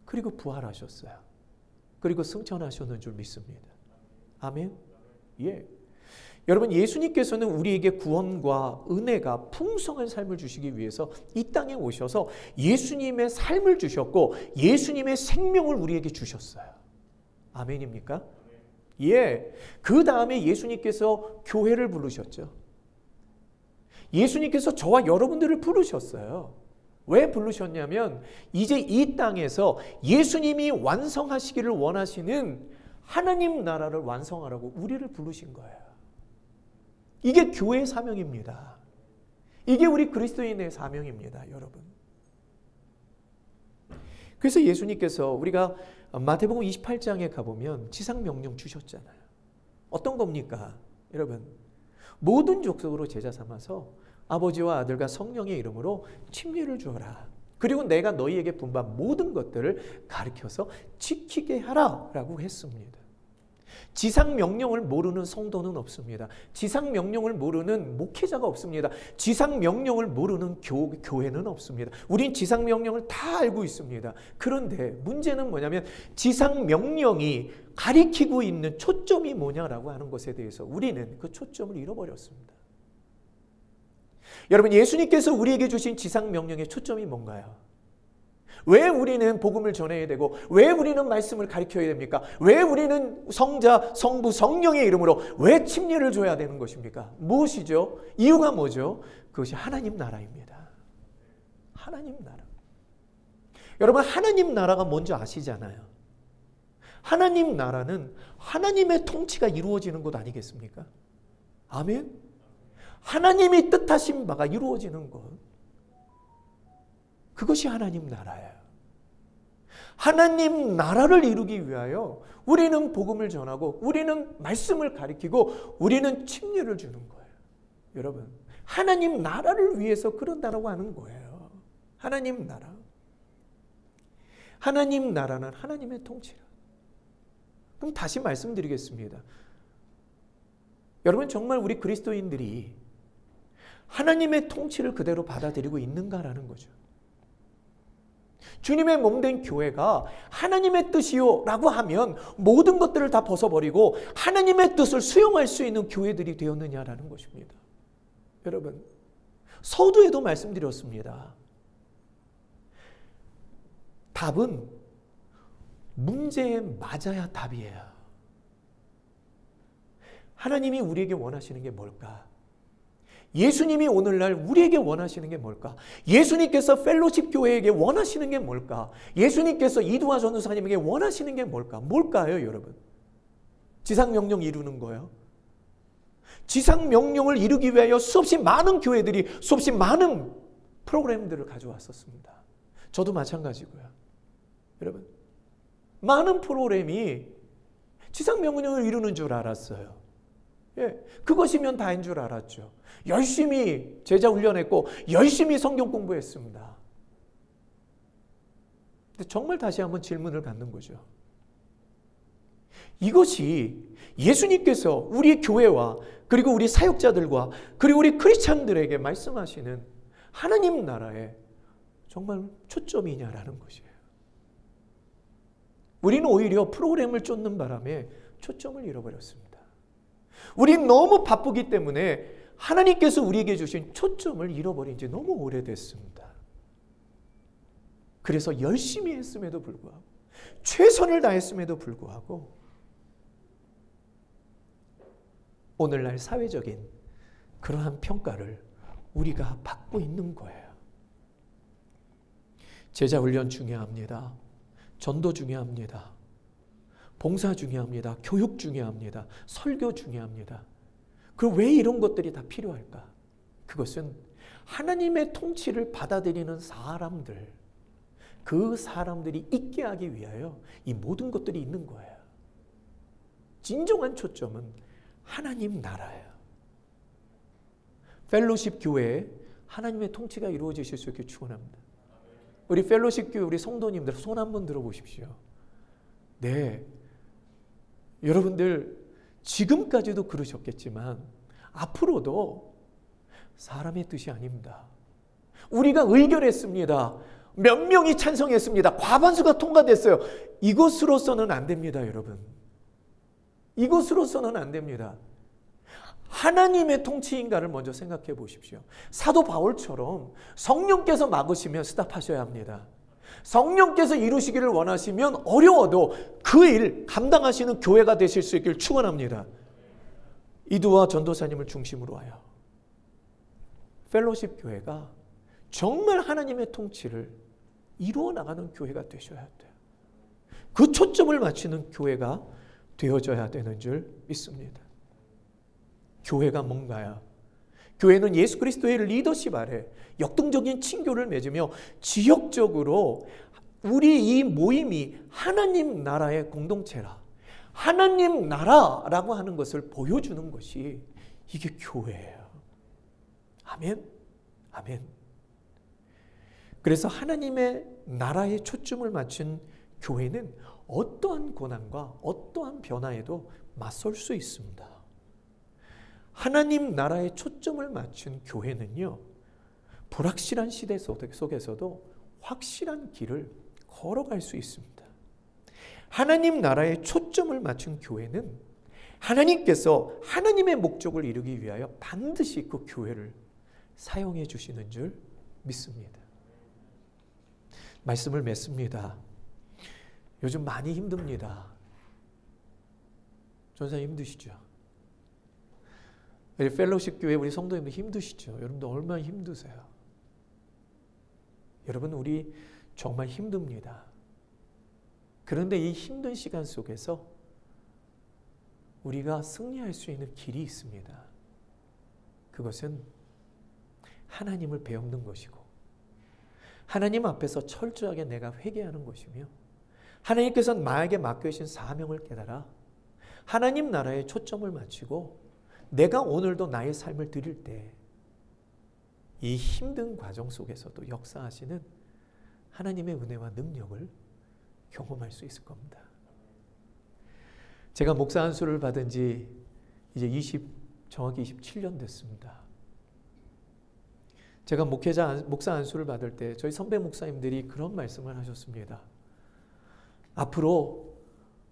그리고 부활하셨어요. 그리고 승천하셨는 줄 믿습니다. 아멘. 예. 여러분, 예수님께서는 우리에게 구원과 은혜가 풍성한 삶을 주시기 위해서 이 땅에 오셔서 예수님의 삶을 주셨고 예수님의 생명을 우리에게 주셨어요. 아멘입니까? 예. 그 다음에 예수님께서 교회를 부르셨죠. 예수님께서 저와 여러분들을 부르셨어요. 왜 부르셨냐면 이제 이 땅에서 예수님이 완성하시기를 원하시는 하나님 나라를 완성하라고 우리를 부르신 거예요. 이게 교회의 사명입니다. 이게 우리 그리스도인의 사명입니다, 여러분. 그래서 예수님께서 우리가 마태복음 28장에 가보면 지상명령 주셨잖아요. 어떤 겁니까? 여러분, 모든 족속으로 제자 삼아서 아버지와 아들과 성령의 이름으로 침례를 주어라. 그리고 내가 너희에게 분부한 모든 것들을 가르쳐서 지키게 하라 라고 했습니다. 지상명령을 모르는 성도는 없습니다. 지상명령을 모르는 목회자가 없습니다. 지상명령을 모르는 교회는 없습니다. 우린 지상명령을 다 알고 있습니다. 그런데 문제는 뭐냐면 지상명령이 가리키고 있는 초점이 뭐냐라고 하는 것에 대해서 우리는 그 초점을 잃어버렸습니다. 여러분, 예수님께서 우리에게 주신 지상명령의 초점이 뭔가요? 왜 우리는 복음을 전해야 되고 왜 우리는 말씀을 가르쳐야 됩니까? 왜 우리는 성자, 성부, 성령의 이름으로 왜 침례를 줘야 되는 것입니까? 무엇이죠? 이유가 뭐죠? 그것이 하나님 나라입니다. 하나님 나라. 여러분, 하나님 나라가 뭔지 아시잖아요. 하나님 나라는 하나님의 통치가 이루어지는 것 아니겠습니까? 아멘? 하나님이 뜻하신 바가 이루어지는 것. 그것이 하나님 나라예요. 하나님 나라를 이루기 위하여 우리는 복음을 전하고 우리는 말씀을 가리키고 우리는 침례를 주는 거예요. 여러분, 하나님 나라를 위해서 그런다라고 하는 거예요. 하나님 나라. 하나님 나라는 하나님의 통치라. 그럼 다시 말씀드리겠습니다. 여러분, 정말 우리 그리스도인들이 하나님의 통치를 그대로 받아들이고 있는가라는 거죠. 주님의 몸된 교회가 하나님의 뜻이요 라고 하면 모든 것들을 다 벗어버리고 하나님의 뜻을 수용할 수 있는 교회들이 되었느냐라는 것입니다. 여러분, 서두에도 말씀드렸습니다. 답은 문제에 맞아야 답이에요. 하나님이 우리에게 원하시는 게 뭘까? 예수님이 오늘날 우리에게 원하시는 게 뭘까? 예수님께서 펠로십 교회에게 원하시는 게 뭘까? 예수님께서 이두하 전도사님에게 원하시는 게 뭘까? 뭘까요, 여러분? 지상명령 이루는 거예요. 지상명령을 이루기 위하여 수없이 많은 교회들이 수없이 많은 프로그램들을 가져왔었습니다. 저도 마찬가지고요. 여러분, 많은 프로그램이 지상명령을 이루는 줄 알았어요. 예, 그것이면 다인 줄 알았죠. 열심히 제자 훈련했고 열심히 성경 공부했습니다. 근데 정말 다시 한번 질문을 갖는 거죠. 이것이 예수님께서 우리 교회와 그리고 우리 사역자들과 그리고 우리 크리스찬들에게 말씀하시는 하나님 나라의 정말 초점이냐라는 것이에요. 우리는 오히려 프로그램을 쫓는 바람에 초점을 잃어버렸습니다. 우린 너무 바쁘기 때문에 하나님께서 우리에게 주신 초점을 잃어버린 지 너무 오래됐습니다. 그래서 열심히 했음에도 불구하고 최선을 다했음에도 불구하고 오늘날 사회적인 그러한 평가를 우리가 받고 있는 거예요. 제자 훈련 중요합니다. 전도 중요합니다. 봉사 중요합니다. 교육 중요합니다. 설교 중요합니다. 그럼 왜 이런 것들이 다 필요할까? 그것은 하나님의 통치를 받아들이는 사람들, 그 사람들이 있게 하기 위하여 이 모든 것들이 있는 거예요. 진정한 초점은 하나님 나라예요. 펠로십 교회에 하나님의 통치가 이루어지실 수 있게 축원합니다. 우리 펠로십 교회 우리 성도님들 손 한번 들어보십시오. 네, 여러분들 지금까지도 그러셨겠지만 앞으로도 사람의 뜻이 아닙니다. 우리가 의결했습니다. 몇 명이 찬성했습니다. 과반수가 통과됐어요. 이것으로서는 안 됩니다, 여러분. 이것으로서는 안 됩니다. 하나님의 통치인가를 먼저 생각해 보십시오. 사도 바울처럼 성령께서 막으시면 스탑하셔야 합니다. 성령께서 이루시기를 원하시면 어려워도 그 일 감당하시는 교회가 되실 수 있기를 축원합니다. 이두와 전도사님을 중심으로 하여 펠로십 교회가 정말 하나님의 통치를 이루어 나가는 교회가 되셔야 돼요. 그 초점을 맞추는 교회가 되어져야 되는 줄 믿습니다. 교회가 뭔가요? 교회는 예수 그리스도의 리더십 아래 역동적인 친교를 맺으며 지역적으로 우리 이 모임이 하나님 나라의 공동체라, 하나님 나라라고 하는 것을 보여주는 것이 이게 교회예요. 아멘? 아멘. 그래서 하나님의 나라에 초점을 맞춘 교회는 어떠한 고난과 어떠한 변화에도 맞설 수 있습니다. 하나님 나라에 초점을 맞춘 교회는요, 불확실한 시대 속에서도 확실한 길을 걸어갈 수 있습니다. 하나님 나라에 초점을 맞춘 교회는 하나님께서 하나님의 목적을 이루기 위하여 반드시 그 교회를 사용해 주시는 줄 믿습니다. 말씀을 맺습니다. 요즘 많이 힘듭니다. 전사님 힘드시죠? 우리 펠로십 교회 우리 성도님들 힘드시죠? 여러분들 얼마나 힘드세요? 여러분 우리 정말 힘듭니다. 그런데 이 힘든 시간 속에서 우리가 승리할 수 있는 길이 있습니다. 그것은 하나님을 배우는 것이고 하나님 앞에서 철저하게 내가 회개하는 것이며 하나님께서 나에게 맡겨주신 사명을 깨달아 하나님 나라에 초점을 맞추고 내가 오늘도 나의 삶을 드릴 때 이 힘든 과정 속에서도 역사하시는 하나님의 은혜와 능력을 경험할 수 있을 겁니다. 제가 목사 안수를 받은 지 이제 정확히 27년 됐습니다. 제가 목사 안수를 받을 때 저희 선배 목사님들이 그런 말씀을 하셨습니다. 앞으로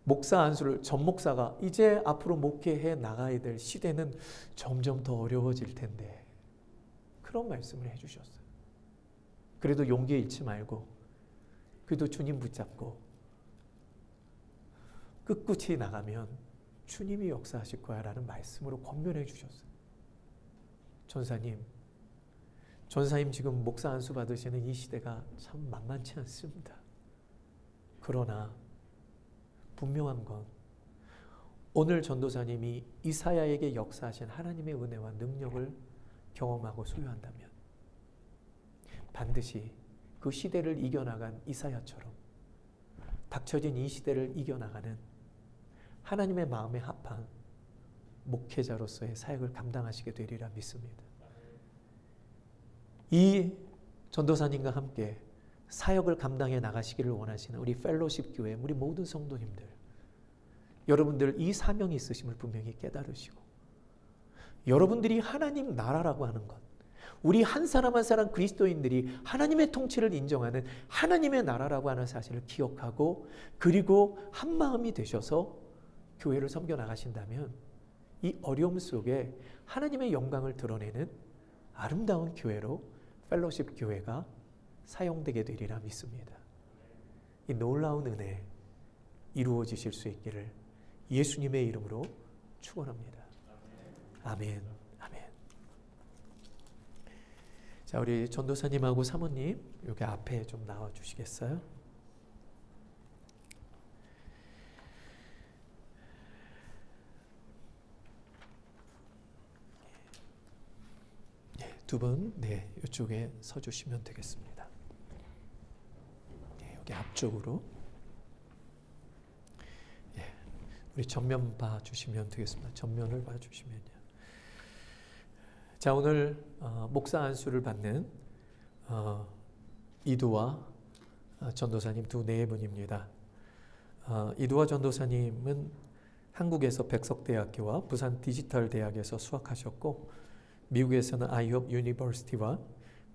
목사 안수를 전 목사가 이제 앞으로 목회해 나가야 될 시대는 점점 더 어려워질 텐데 그런 말씀을 해주셨어요. 그래도 용기 잃지 말고 그래도 주님 붙잡고 끝끝이 나가면 주님이 역사하실 거야 라는 말씀으로 권면해 주셨어요. 전사님 지금 목사 안수 받으시는 이 시대가 참 만만치 않습니다. 그러나 분명한 건 오늘 전도사님이 이사야에게 역사하신 하나님의 은혜와 능력을 경험하고 소유한다면 반드시 그 시대를 이겨나간 이사야처럼 닥쳐진 이 시대를 이겨나가는 하나님의 마음에 합한 목회자로서의 사역을 감당하시게 되리라 믿습니다. 이 전도사님과 함께 사역을 감당해 나가시기를 원하시는 우리 펠로십 교회 우리 모든 성도님들, 여러분들 이 사명이 있으심을 분명히 깨달으시고 여러분들이 하나님 나라라고 하는 것, 우리 한 사람 한 사람 그리스도인들이 하나님의 통치를 인정하는 하나님의 나라라고 하는 사실을 기억하고 그리고 한 마음이 되셔서 교회를 섬겨 나가신다면 이 어려움 속에 하나님의 영광을 드러내는 아름다운 교회로 펠로십 교회가 사용되게 되리라 믿습니다. 이 놀라운 은혜 이루어지실 수 있기를 예수님의 이름으로 축원합니다. 아멘. 아멘. 자, 우리 전도사님하고 사모님 여기 앞에 좀 나와 주시겠어요? 두 분, 이쪽에 서주시면 되겠습니다. 여기 앞쪽으로. 우리 전면 봐주시면 되겠습니다. 전면을 봐주시면요. 자, 오늘 목사 안수를 받는 이두와 전도사님 두 네 분입니다. 이두와 전도사님은 한국에서 백석대학교와 부산 디지털대학에서 수학하셨고 미국에서는 아이홉 유니버시티와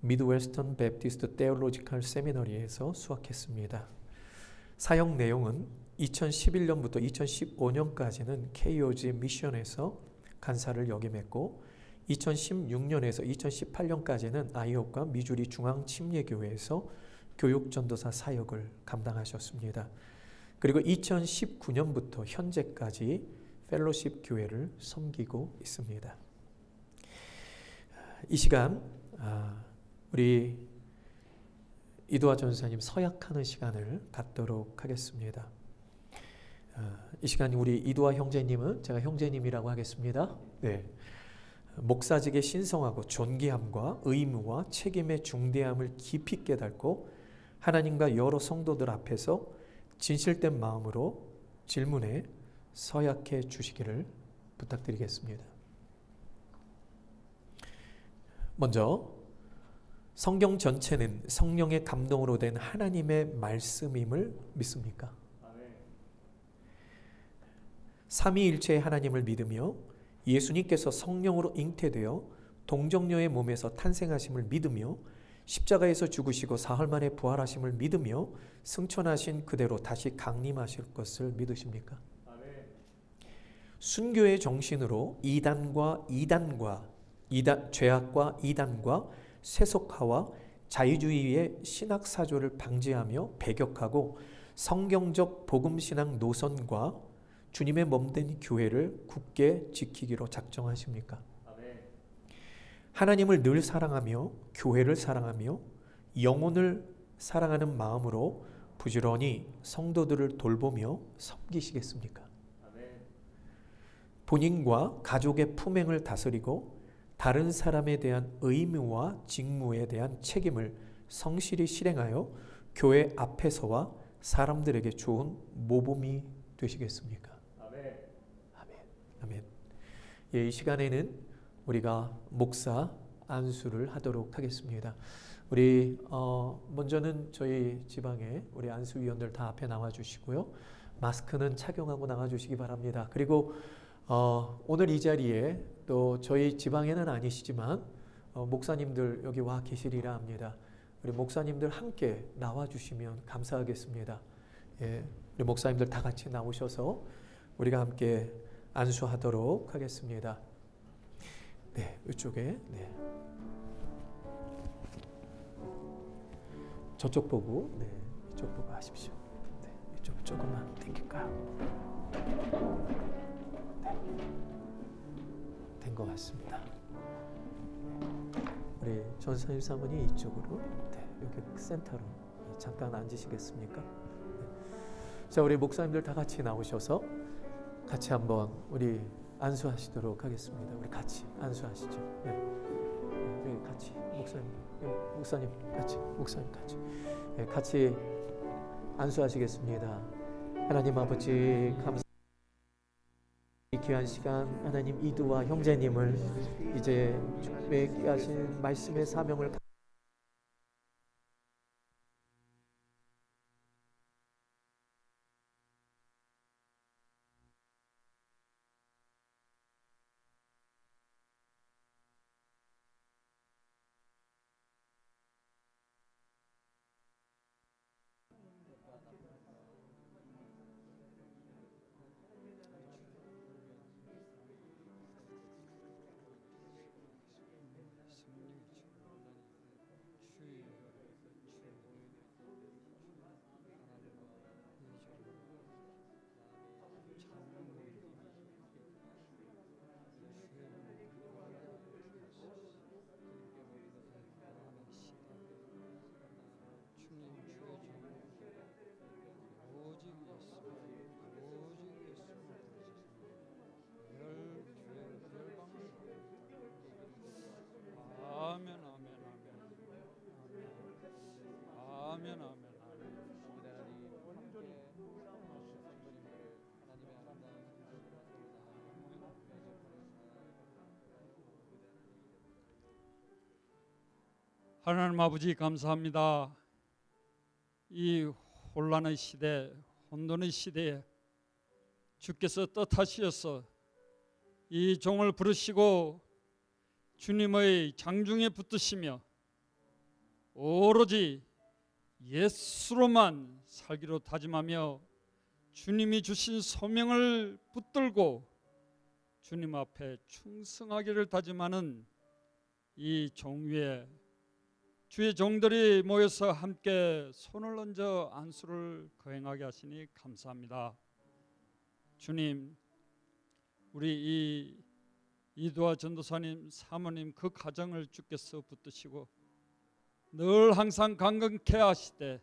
미드웨스턴 베프티스트 테올로지컬 세미너리에서 수학했습니다. 사역 내용은 2011년부터 2015년까지는 KOG 미션에서 간사를 역임했고 2016년에서 2018년까지는 아이홉과 미주리 중앙침례교회에서 교육전도사 사역을 감당하셨습니다. 그리고 2019년부터 현재까지 펠로십 교회를 섬기고 있습니다. 이 시간 우리 이두아 전사님 서약하는 시간을 갖도록 하겠습니다. 이 시간 우리 이두아 형제님은 제가 형제님이라고 하겠습니다. 네. 목사직의 신성하고 존귀함과 의무와 책임의 중대함을 깊이 깨닫고 하나님과 여러 성도들 앞에서 진실된 마음으로 질문에 서약해 주시기를 부탁드리겠습니다. 먼저 성경 전체는 성령의 감동으로 된 하나님의 말씀임을 믿습니까? 삼위일체의 하나님을 믿으며 예수님께서 성령으로 잉태되어 동정녀의 몸에서 탄생하심을 믿으며 십자가에서 죽으시고 사흘 만에 부활하심을 믿으며 승천하신 그대로 다시 강림하실 것을 믿으십니까? 순교의 정신으로 죄악과 이단과 세속화와 자유주의의 신학사조를 방지하며 배격하고 성경적 복음신앙 노선과 주님의 몸된 교회를 굳게 지키기로 작정하십니까? 하나님을 늘 사랑하며 교회를 사랑하며 영혼을 사랑하는 마음으로 부지런히 성도들을 돌보며 섬기시겠습니까? 본인과 가족의 품행을 다스리고 다른 사람에 대한 의무와 직무에 대한 책임을 성실히 실행하여 교회 앞에서와 사람들에게 좋은 모범이 되시겠습니까? 아멘. 아멘. 예, 이 시간에는 우리가 목사 안수를 하도록 하겠습니다. 우리 먼저는 저희 지방에 우리 안수위원들 다 앞에 나와 주시고요. 마스크는 착용하고 나와 주시기 바랍니다. 그리고 오늘 이 자리에 또 저희 지방에는 아니시지만 목사님들 여기 와 계시리라 합니다. 우리 목사님들 함께 나와 주시면 감사하겠습니다. 예, 우리 목사님들 다 같이 나오셔서 우리가 함께 안수하도록 하겠습니다. 네, 이쪽에 네. 저쪽 보고 네, 이쪽 보고 하십시오. 네, 이쪽 조금만 당길까요? 된 것 같습니다. 우리 전사님 사모님 이쪽으로 네, 여기 센터로 잠깐 앉으시겠습니까? 네. 자, 우리 목사님들 다 같이 나오셔서 같이 한번 우리 안수하시도록 하겠습니다. 우리 같이 안수하시죠. 네. 우리 같이 목사님 같이 네, 같이 안수하시겠습니다. 하나님 아버지 감사. 이 귀한 시간 하나님 이두아 형제님을 이제 주님께 하신 말씀의 사명을 하나님 아버지 감사합니다. 이 혼란의 시대, 혼돈의 시대에 주께서 뜻하시어서 이 종을 부르시고 주님의 장중에 붙드시며 오로지 예수로만 살기로 다짐하며 주님이 주신 소명을 붙들고 주님 앞에 충성하기를 다짐하는 이 종 위에 주의 종들이 모여서 함께 손을 얹어 안수를 거행하게 하시니 감사합니다. 주님, 우리 이두아 전도사님, 사모님 그 가정을 주께서 붙드시고 늘 항상 강건케 하시되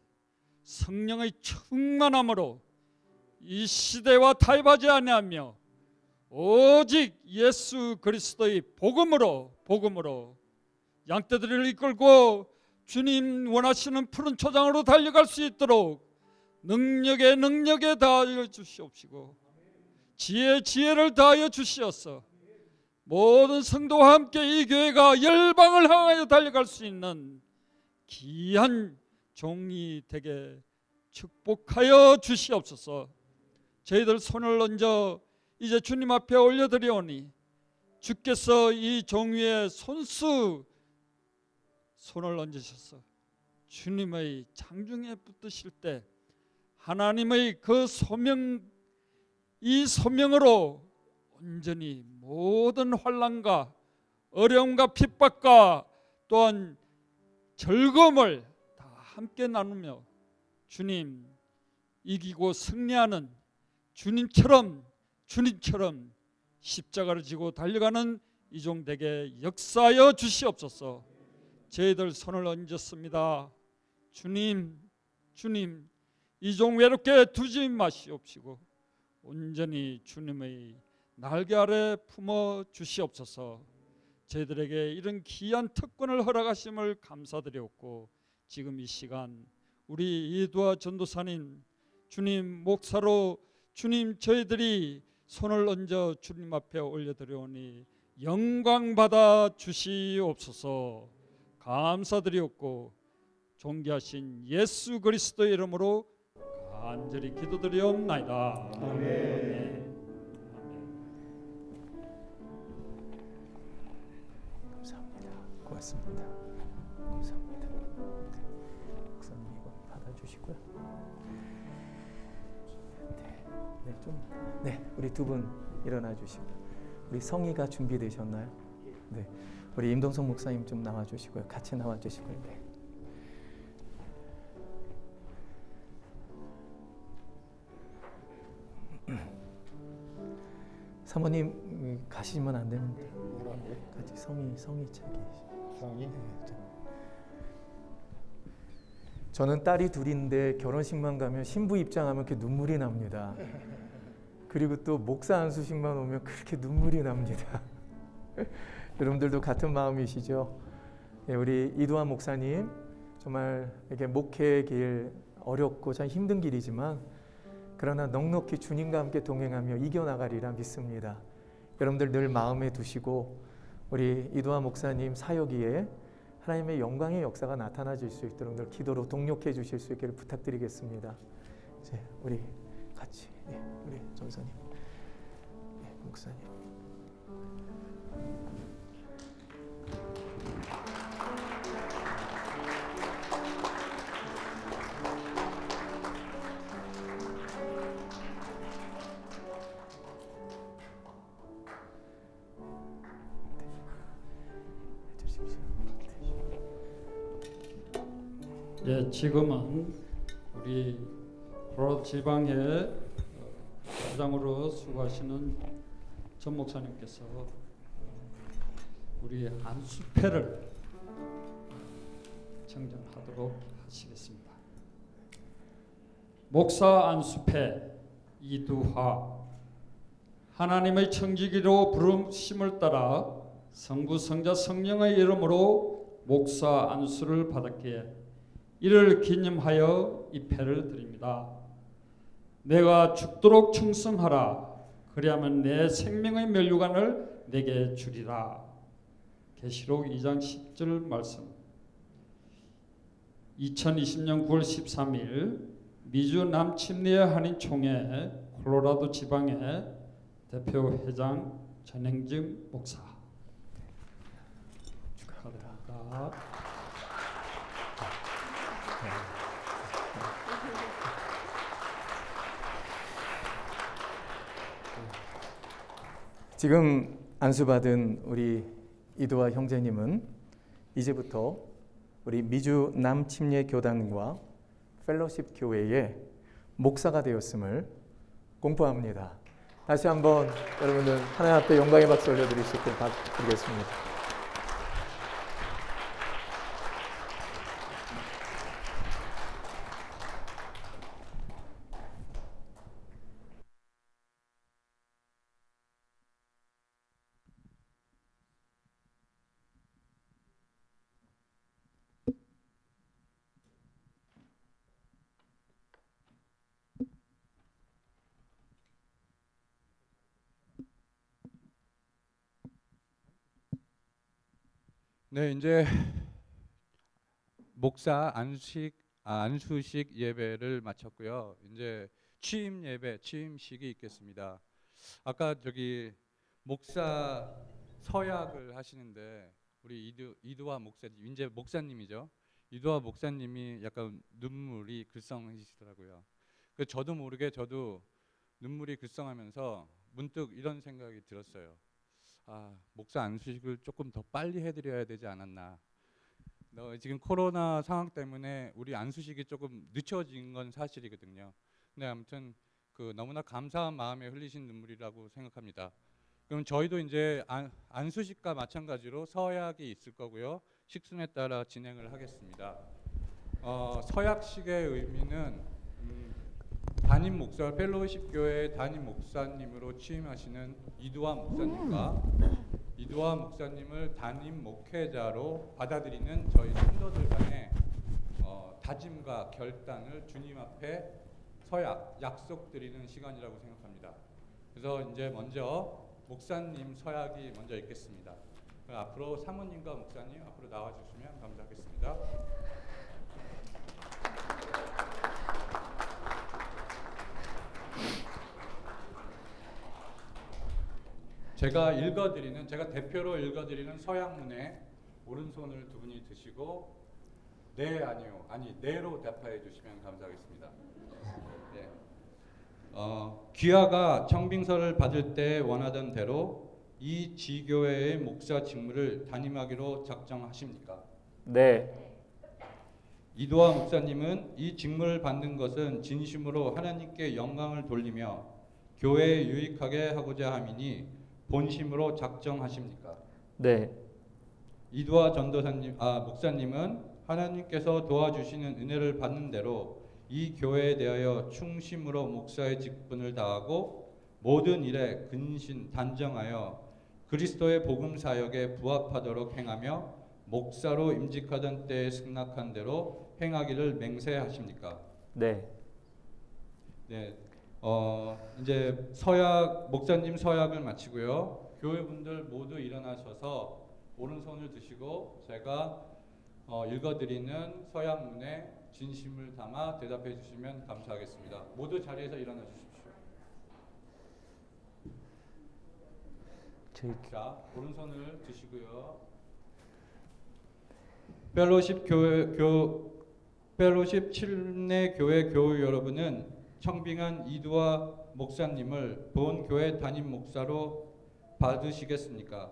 성령의 충만함으로 이 시대와 타협하지 아니하며 오직 예수 그리스도의 복음으로 양떼들을 이끌고 주님 원하시는 푸른 초장으로 달려갈 수 있도록 능력에 다하여 주시옵시고 지혜를 다하여 주시어서 모든 성도와 함께 이 교회가 열방을 향하여 달려갈 수 있는 귀한 종이 되게 축복하여 주시옵소서. 저희들 손을 얹어 이제 주님 앞에 올려드리오니 주께서 이 종 위에 손을 얹으셔서 주님의 장중에 붙드실 때 하나님의 그 이 소명으로 온전히 모든 환난과 어려움과 핍박과 또한 즐거움을 다 함께 나누며 주님 이기고 승리하는 주님처럼 십자가를 지고 달려가는 이종되게 역사하여 주시옵소서. 저희들 손을 얹었습니다. 주님 이종 외롭게 두지 마시옵시고 온전히 주님의 날개 아래 품어 주시옵소서. 저희들에게 이런 귀한 특권을 허락하심을 감사드리옵고 지금 이 시간 우리 이두아 전도사님 주님 목사로 주님 저희들이 손을 얹어 주님 앞에 올려드리오니 영광 받아 주시옵소서. 감사드리옵고 존귀하신 예수 그리스도의 이름으로 간절히 기도드리옵나이다. 아멘. 감사합니다. 고맙습니다. 감사합니다. 목사님 이거 받아주시고요. 우리 두 분 일어나 주시고 우리 성의가 준비되셨나요? 네, 우리 임동석 목사님 좀 나와 주시고요. 같이 나와 주시고요. 네. 사모님 가시면 안 되는데 같이 성의 차기. 성의? 네, 저는 딸이 둘인데 결혼식만 가면 신부 입장하면 이렇게 눈물이 납니다. 그리고 또 목사 안수식만 오면 그렇게 눈물이 납니다. 여러분들도 같은 마음이시죠? 네, 우리 이두아 목사님 정말 이게 목회의 길 어렵고 참 힘든 길이지만 그러나 넉넉히 주님과 함께 동행하며 이겨나가리라 믿습니다. 여러분들 늘 마음에 두시고 우리 이두아 목사님 사역위에 하나님의 영광의 역사가 나타나질 수 있도록 늘 기도로 동력해 주실 수 있기를 부탁드리겠습니다. 이제 우리 같이 우리 전사님, 목사님. 예, 지금은 우리 콜로라도 지방에 회장으로 수고하시는 전 목사님께서 우리 안수패를 정정하도록 하시겠습니다. 목사 안수패 이두화, 하나님의 청지기로 부르심을 따라 성부 성자 성령의 이름으로 목사 안수를 받았기에 이를 기념하여 이 패를 드립니다. 내가 죽도록 충성하라. 그리하면 내 생명의 면류관을 내게 주리라. 계시록 2장 10절 말씀. 2020년 9월 13일 미주 남침리의 한인총회 콜로라도 지방의 대표 회장 전행증 목사. 축하드립니다. 지금 안수받은 우리 이두아 형제님은 이제부터 우리 미주 남침례교단과 펠로십 교회의 목사가 되었음을 공포합니다. 다시 한번 여러분들 하나님 앞에 영광의 박수 올려드릴 수 있도록 부탁드리겠습니다. 네, 이제 목사 안수식 예배를 마쳤고요. 이제 취임 예배, 취임식이 있겠습니다. 아까 저기 목사 서약을 하시는데 우리 이두아 목사님, 이제 목사님이죠. 이두아 목사님이 약간 눈물이 글썽이시더라고요. 그 저도 모르게 저도 눈물이 글썽하면서 문득 이런 생각이 들었어요. 아, 목사 안수식을 조금 더 빨리 해드려야 되지 않았나. 지금 코로나 상황 때문에 우리 안수식이 조금 늦춰진 건 사실이거든요. 근데 아무튼 그 너무나 감사한 마음에 흘리신 눈물이라고 생각합니다. 그럼 저희도 이제 안수식과 마찬가지로 서약이 있을 거고요. 식순에 따라 진행을 하겠습니다. 서약식의 의미는 담임 목사, 펠로우십 교회 담임 목사님으로 취임하시는 이두아 목사님과 이두아 목사님을 담임 목회자로 받아들이는 저희 성도들 간의 다짐과 결단을 주님 앞에 서약, 약속드리는 시간이라고 생각합니다. 그래서 이제 먼저 목사님 서약이 먼저 있겠습니다. 앞으로 사모님과 목사님 앞으로 나와주시면 감사하겠습니다. 제가 대표로 읽어드리는 서약문에 오른손을 두 분이 드시고 네, 아니요, 아니 네로 답하여 주시면 감사하겠습니다. 네. 귀하가 청빙서를 받을 때 원하던 대로 이 지교회의 목사 직무를 담임하기로 작정하십니까? 네. 이두아 목사님은 이 직무를 받는 것은 진심으로 하나님께 영광을 돌리며 교회에 유익하게 하고자 함이니 본심으로 작정하십니까? 네. 이두아 목사님은 하나님께서 도와주시는 은혜를 받는 대로 이 교회에 대하여 충심으로 목사의 직분을 다하고 모든 일에 근신 단정하여 그리스도의 복음 사역에 부합하도록 행하며 목사로 임직하던 때에 승낙한 대로 행하기를 맹세하십니까? 네. 네. 이제 목사님 서약을 마치고요. 교회분들 모두 일어나셔서 오른손을 드시고 제가 읽어드리는 서약문에 진심을 담아 대답해 주시면 감사하겠습니다. 모두 자리에서 일어나 주십시오. 자, 오른손을 드시고요. 펠로십 침례 교회 교우 여러분은 청빙한 이두아 목사님을 본 교회 담임 목사로 받으시겠습니까?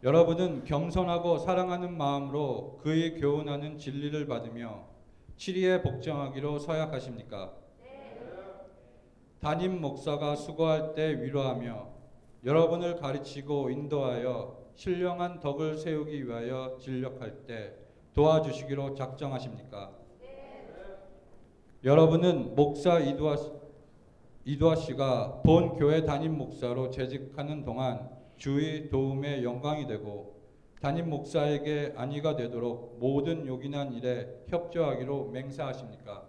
여러분은 겸손하고 사랑하는 마음으로 그의 교훈하는 진리를 받으며 치리에 복종하기로 서약하십니까? 담임 목사가 수고할 때 위로하며 여러분을 가르치고 인도하여 신령한 덕을 세우기 위하여 진력할 때 도와주시기로 작정하십니까? 여러분은 목사 이두아 씨가 본 교회 담임 목사로 재직하는 동안 주의 도움에 영광이 되고 담임 목사에게 안위가 되도록 모든 요긴한 일에 협조하기로 맹세하십니까?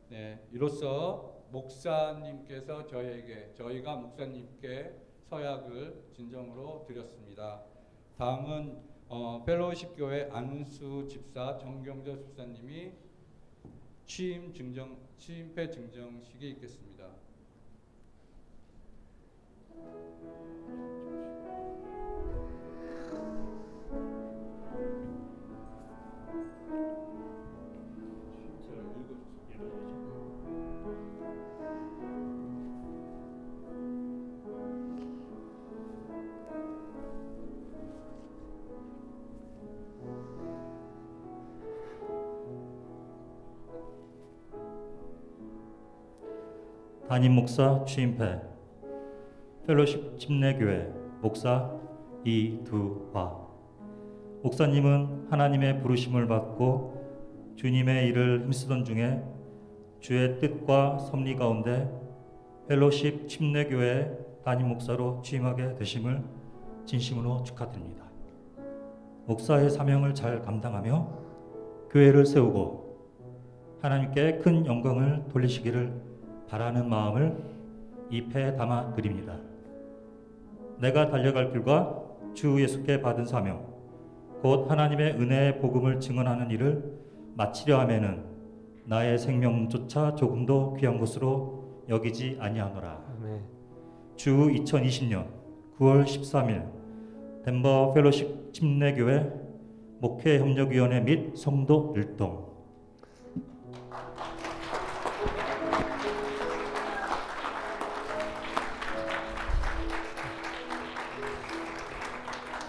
네, 이로써 목사님께서 저희가 목사님께 서약을 진정으로 드렸습니다. 다음은 펠로우십 교회 안수 집사 정경조 집사님이 취임패 증정식이 있겠습니다. 담임 목사 취임패 펠로십 침례교회 목사 이두화. 목사님은 하나님의 부르심을 받고 주님의 일을 힘쓰던 중에 주의 뜻과 섭리 가운데 펠로십 침례교회 담임 목사로 취임하게 되심을 진심으로 축하드립니다. 목사의 사명을 잘 감당하며 교회를 세우고 하나님께 큰 영광을 돌리시기를 바라는 마음을 이 패에 담아 드립니다. 내가 달려갈 길과 주 예수께 받은 사명, 곧 하나님의 은혜의 복음을 증언하는 일을 마치려 하면은 나의 생명조차 조금도 귀한 것으로 여기지 아니하노라. 주 2020년 9월 13일 덴버 펠로십 침례교회 목회협력위원회 및 성도 일동.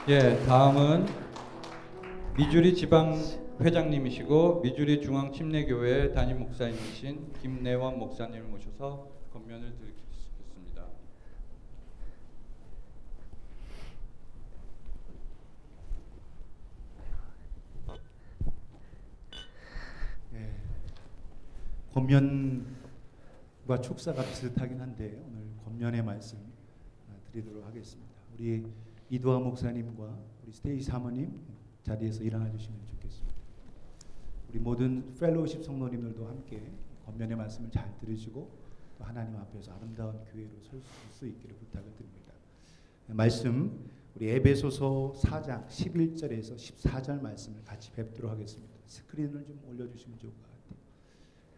예, 다음은 미주리 지방 회장님이시고 미주리 중앙 침례교회 담임 목사님이신 김내원 목사님을 모셔서 권면을 드리겠습니다. 예, 권면과 축사가 비슷하긴 한데 오늘 권면의 말씀 드리도록 하겠습니다. 우리 이두화 목사님과 우리 스테이 사모님 자리에서 일어나 주시면 좋겠습니다. 우리 모든 펠로우십 성도님들도 함께 권면의 말씀을 잘 들으시고 또 하나님 앞에서 아름다운 교회로 설 수 있기를 부탁을 드립니다. 말씀 우리 에베소서 4장 11절에서 14절 말씀을 같이 뵙도록 하겠습니다. 스크린을 좀 올려주시면 좋을 것 같아요.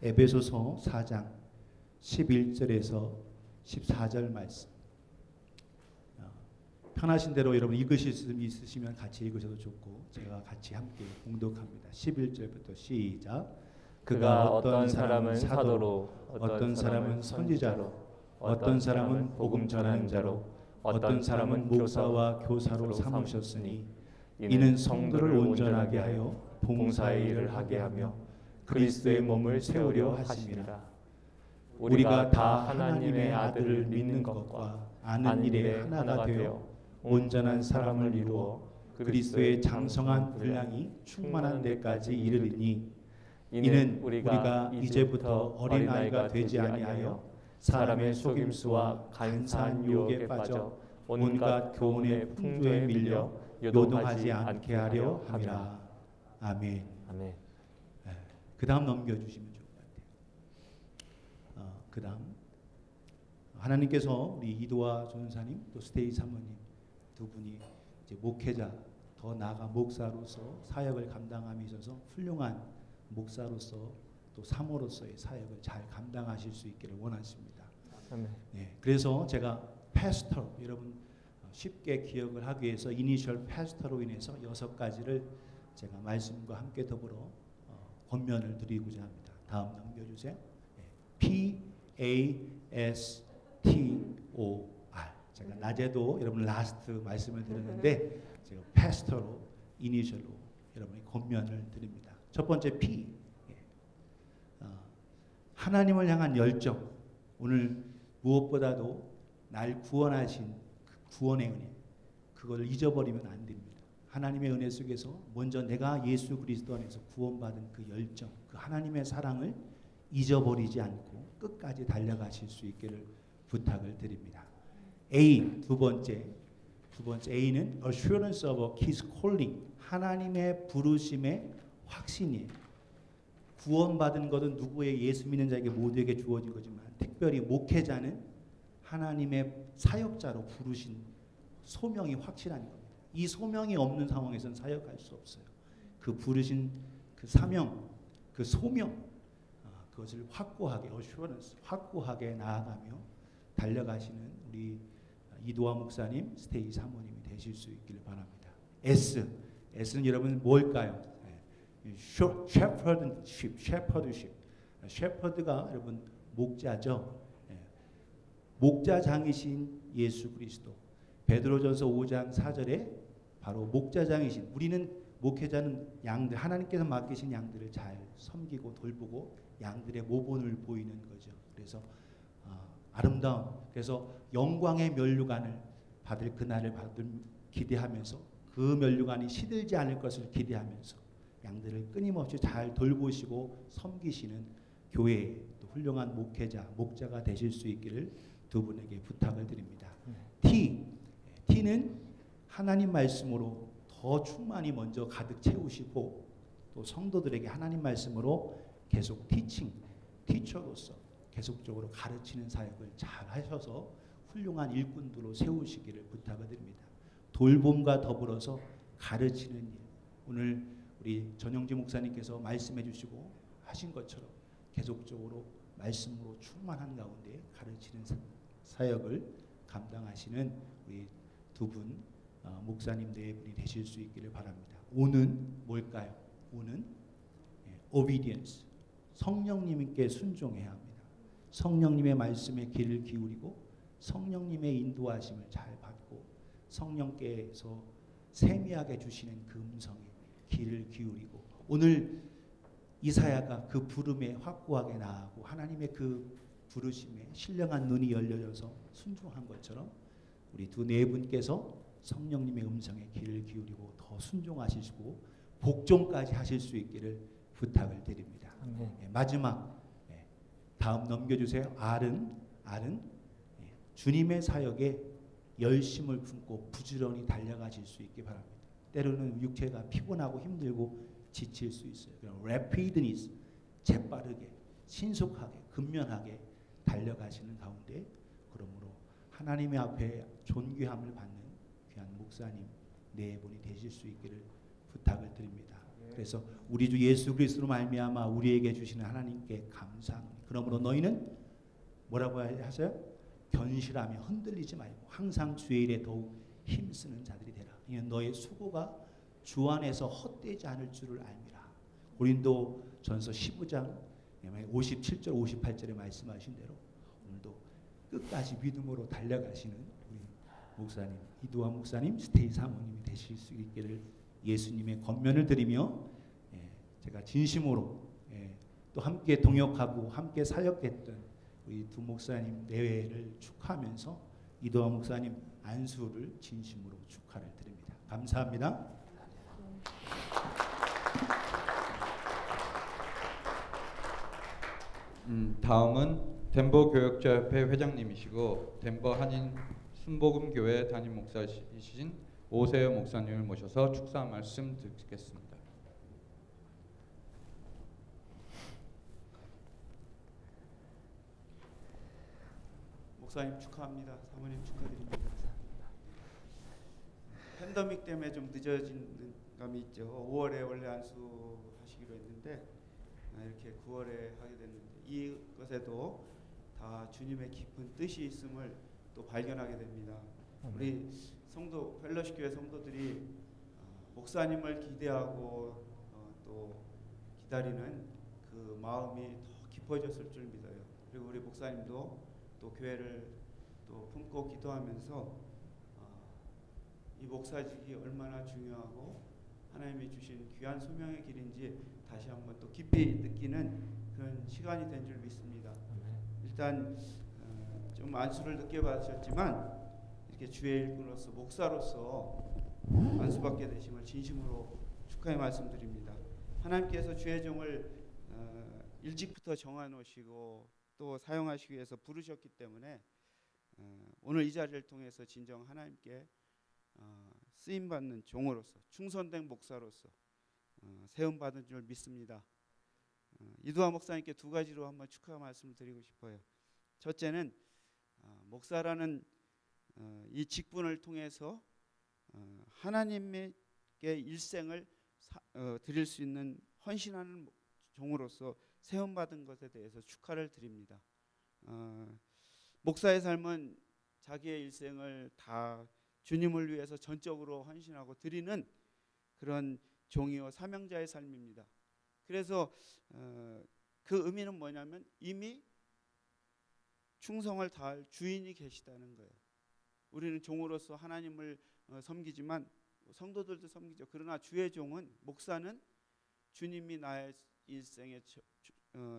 에베소서 4장 11절에서 14절 말씀. 편하신 대로 여러분 읽으실 수 있으시면 같이 읽으셔도 좋고 제가 같이 함께 봉독합니다. 11절부터 시작. 그가 어떤 사람은 사도로, 어떤 사람은 선지자로, 어떤 사람은 복음 전하는 자로, 어떤 사람은 목사와 교사로 삼으셨으니 이는 성도를 온전하게 하여 봉사의 일을 하게 하며 그리스도의 몸을 세우려 하심이라. 우리가 다 하나님의 아들을 믿는 것과 아는 일에 하나가 되어 온전한 사람을 이루어 그리스도의 장성한 분량이 충만한 데까지 이르리니 이는 우리가 이제부터 어린아이가 되지 아니하여 사람의 속임수와 간사한 유혹에 빠져 온갖 교훈의 풍조에 밀려 요동하지 않게 하려 함이라. 아멘. 아멘. 그 다음 넘겨주시면 좋을 것 같아요. 그 다음 하나님께서 우리 이도화 전사님 또 스테이 사모님 두 분이 이제 목회자 더 나아가 목사로서 사역을 감당함에 있어서 훌륭한 목사로서 또 사모로서의 사역을 잘 감당하실 수 있기를 원하십니다. 네, 그래서 제가 패스터 여러분 쉽게 기억을 하기 위해서 이니셜 패스터로 인해서 6가지를 제가 말씀과 함께 더불어 권면을 드리고자 합니다. 다음 넘겨주세요. 네, PASTOR 제가 낮에도 여러분 라스트 말씀을 드렸는데 제가 패스터로 이니셜로 여러분이 권면을 드립니다. 첫 번째 P 하나님을 향한 열정. 오늘 무엇보다도 날 구원하신 그 구원의 은혜 그걸 잊어버리면 안 됩니다. 하나님의 은혜 속에서 먼저 내가 예수 그리스도 안에서 구원받은 그 열정 그 하나님의 사랑을 잊어버리지 않고 끝까지 달려가실 수 있기를 부탁을 드립니다. A 두 번째 A는 assurance of His calling 하나님의 부르심의 확신이에요. 구원받은 것은 누구의 예수 믿는 자에게 모두에게 주어진 거지만 특별히 목회자는 하나님의 사역자로 부르신 소명이 확실한 겁니다. 이 소명이 없는 상황에서는 사역할 수 없어요. 그 부르신 그 사명, 그 소명 그것을 확고하게 어슈런스 확고하게 나아가며 달려가시는 우리 이도화 목사님, 스테이 사모님이 되실 수 있기를 바랍니다. S는 여러분 뭘까요? 셰퍼드십. 셰퍼드가 여러분 목자죠. 목자장이신 예수 그리스도. 베드로전서 5장 4절에 바로 목자장이신, 우리는 목회자는 양들, 하나님께서 맡기신 양들을 잘 섬기고 돌보고 양들의 모본을 보이는 거죠. 그래서 아름다운, 그래서 영광의 면류관을 받을 그날을 기대하면서 그 면류관이 시들지 않을 것을 기대하면서 양들을 끊임없이 잘 돌보시고 섬기시는 교회의 또 훌륭한 목자가 되실 수 있기를 두 분에게 부탁을 드립니다. T는 하나님 말씀으로 더 충만히 먼저 가득 채우시고 또 성도들에게 하나님 말씀으로 계속 티처로서 계속적으로 가르치는 사역을 잘 하셔서 훌륭한 일꾼들로 세우시기를 부탁을 드립니다. 돌봄과 더불어서 가르치는 일, 오늘 우리 전영지 목사님께서 말씀해 주시고 하신 것처럼 계속적으로 말씀으로 충만한 가운데 가르치는 사역을 감당하시는 우리 두 분 목사님 네 분이 되실 수 있기를 바랍니다. O는 뭘까요? O는 obedience, 성령님께 순종해야 합니다. 성령님의 말씀에 귀를 기울이고 성령님의 인도하심을 잘 받고 성령께서 세미하게 주시는 그 음성에 귀를 기울이고, 오늘 이사야가 그 부름에 확고하게 나아가고 하나님의 그 부르심에 신령한 눈이 열려져서 순종한 것처럼 우리 두 네 분께서 성령님의 음성에 귀를 기울이고 더 순종하시고 복종까지 하실 수 있기를 부탁을 드립니다. 마지막 다음 넘겨주세요. R은 주님의 사역에 열심을 품고 부지런히 달려가실 수 있기 바랍니다. 때로는 육체가 피곤하고 힘들고 지칠 수 있어요. rapidness, 재빠르게 신속하게 근면하게 달려가시는 가운데, 그러므로 하나님의 앞에 존귀함을 받는 귀한 목사님 네 분이 되실 수 있기를 부탁을 드립니다. 그래서 우리 주 예수 그리스도로 말미암아 우리에게 주시는 하나님께 감사합니다. 그러므로 너희는 뭐라고 하세요? 견실하며 흔들리지 말고 항상 주의 일에 더욱 힘쓰는 자들이 되라. 너의 수고가 주 안에서 헛되지 않을 줄을 알미라. 고린도전서 15장 57절 58절에 말씀하신 대로 오늘도 끝까지 믿음으로 달려가시는 우리 목사님 이도화 목사님, 스테이 사모님이 되실 수 있기를 예수님의 권면을 드리며 제가 진심으로 또 함께 동역하고 함께 사역했던 우리 두 목사님 내외를 축하하면서 이도화 목사님 안수를 진심으로 축하를 드립니다. 감사합니다. 다음은 덴버 교역자협회 회장님이시고 덴버 한인 순복음교회 담임 목사이신 오세요 목사님을 모셔서 축사 말씀 듣겠습니다. 목사님 축하합니다. 사모님 축하드립니다. 팬데믹 때문에 좀 늦어진 감이 있죠. 5월에 원래 안수하시기로 했는데 이렇게 9월에 하게 됐는데 이것에도 다 주님의 깊은 뜻이 있음을 또 발견하게 됩니다. 우리 성도 펠로시 교회 성도들이 목사님을 기대하고 또 기다리는 그 마음이 더 깊어졌을 줄 믿어요. 그리고 우리 목사님도 또 교회를 또 품고 기도하면서 이 목사직이 얼마나 중요하고 하나님이 주신 귀한 소명의 길인지 다시 한번 또 깊이 느끼는 그런 시간이 된 줄 믿습니다. 일단 좀 안수를 늦게 받으셨지만 이렇게 주의 일꾼으로서 목사로서 안수받게 되심을 진심으로 축하의 말씀드립니다. 하나님께서 주의 종을 일찍부터 정해놓으시고 또 사용하시기 위해서 부르셨기 때문에 오늘 이 자리를 통해서 진정 하나님께 쓰임받는 종으로서 충성된 목사로서 세움받은 줄 믿습니다. 이두하 목사님께 두 가지로 한번 축하 말씀을 드리고 싶어요. 첫째는 목사라는 이 직분을 통해서 하나님께 일생을 드릴 수 있는 헌신하는 종으로서 세움 받은 것에 대해서 축하를 드립니다. 목사의 삶은 자기의 일생을 다 주님을 위해서 전적으로 헌신하고 드리는 그런 종이요 사명자의 삶입니다. 그래서 그 의미는 뭐냐면 이미 충성을 다할 주인이 계시다는 거예요. 우리는 종으로서 하나님을 섬기지만 성도들도 섬기죠. 그러나 주의 종은, 목사는 주님이 나의 일생의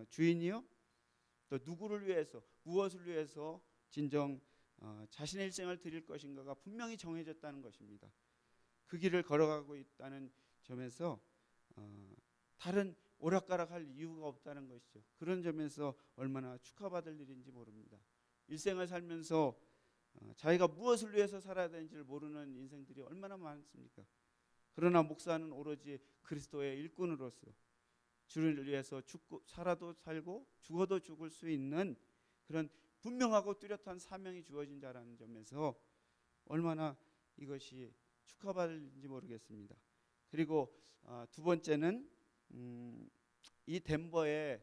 주인이요, 또 누구를 위해서, 무엇을 위해서 진정 자신의 일생을 드릴 것인가가 분명히 정해졌다는 것입니다. 그 길을 걸어가고 있다는 점에서 다른 오락가락할 이유가 없다는 것이죠. 그런 점에서 얼마나 축하받을 일인지 모릅니다. 일생을 살면서 자기가 무엇을 위해서 살아야 되는지를 모르는 인생들이 얼마나 많습니까? 그러나 목사는 오로지 그리스도의 일꾼으로서 주를 위해서 살아도 살고 죽어도 죽을 수 있는 그런 분명하고 뚜렷한 사명이 주어진 자라는 점에서 얼마나 이것이 축하받을지 모르겠습니다. 그리고 두 번째는 이 덴버에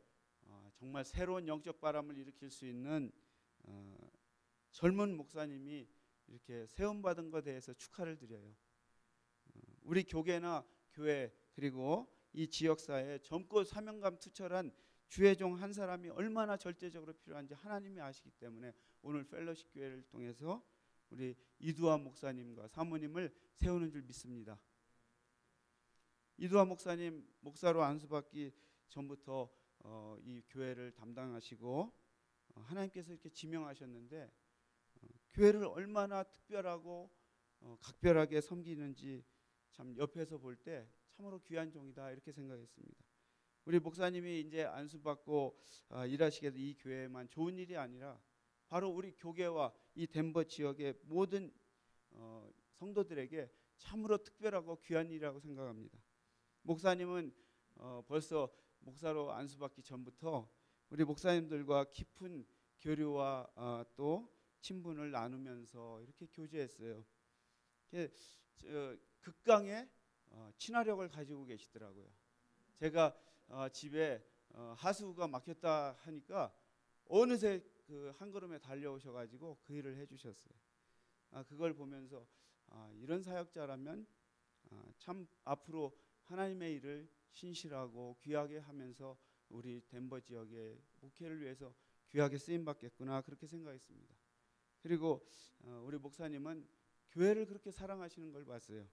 정말 새로운 영적 바람을 일으킬 수 있는 젊은 목사님이 이렇게 세움받은 것에 대해서 축하를 드려요. 우리 교계나 교회 그리고 이 지역사회에 젊고 사명감 투철한 주의 종 한 사람이 얼마나 절대적으로 필요한지 하나님이 아시기 때문에 오늘 펠로십 교회를 통해서 우리 이두하 목사님과 사모님을 세우는 줄 믿습니다. 이두하 목사님 목사로 안수받기 전부터 이 교회를 담당하시고 하나님께서 이렇게 지명하셨는데 교회를 얼마나 특별하고 각별하게 섬기는지 참 옆에서 볼 때 참으로 귀한 종이다 이렇게 생각했습니다. 우리 목사님이 이제 안수받고 일하시게 된 이 교회만 좋은 일이 아니라 바로 우리 교계와 이 덴버 지역의 모든 성도들에게 참으로 특별하고 귀한 일이라고 생각합니다. 목사님은 벌써 목사로 안수받기 전부터 우리 목사님들과 깊은 교류와 또 친분을 나누면서 이렇게 교제했어요. 극강의 친화력을 가지고 계시더라고요. 제가 집에 하수구가 막혔다 하니까 어느새 그 한 걸음에 달려오셔가지고 그 일을 해주셨어요. 그걸 보면서 이런 사역자라면 참 앞으로 하나님의 일을 신실하고 귀하게 하면서 우리 덴버 지역의 목회를 위해서 귀하게 쓰임받겠구나 그렇게 생각했습니다. 그리고 우리 목사님은 교회를 그렇게 사랑하시는 걸 봤어요.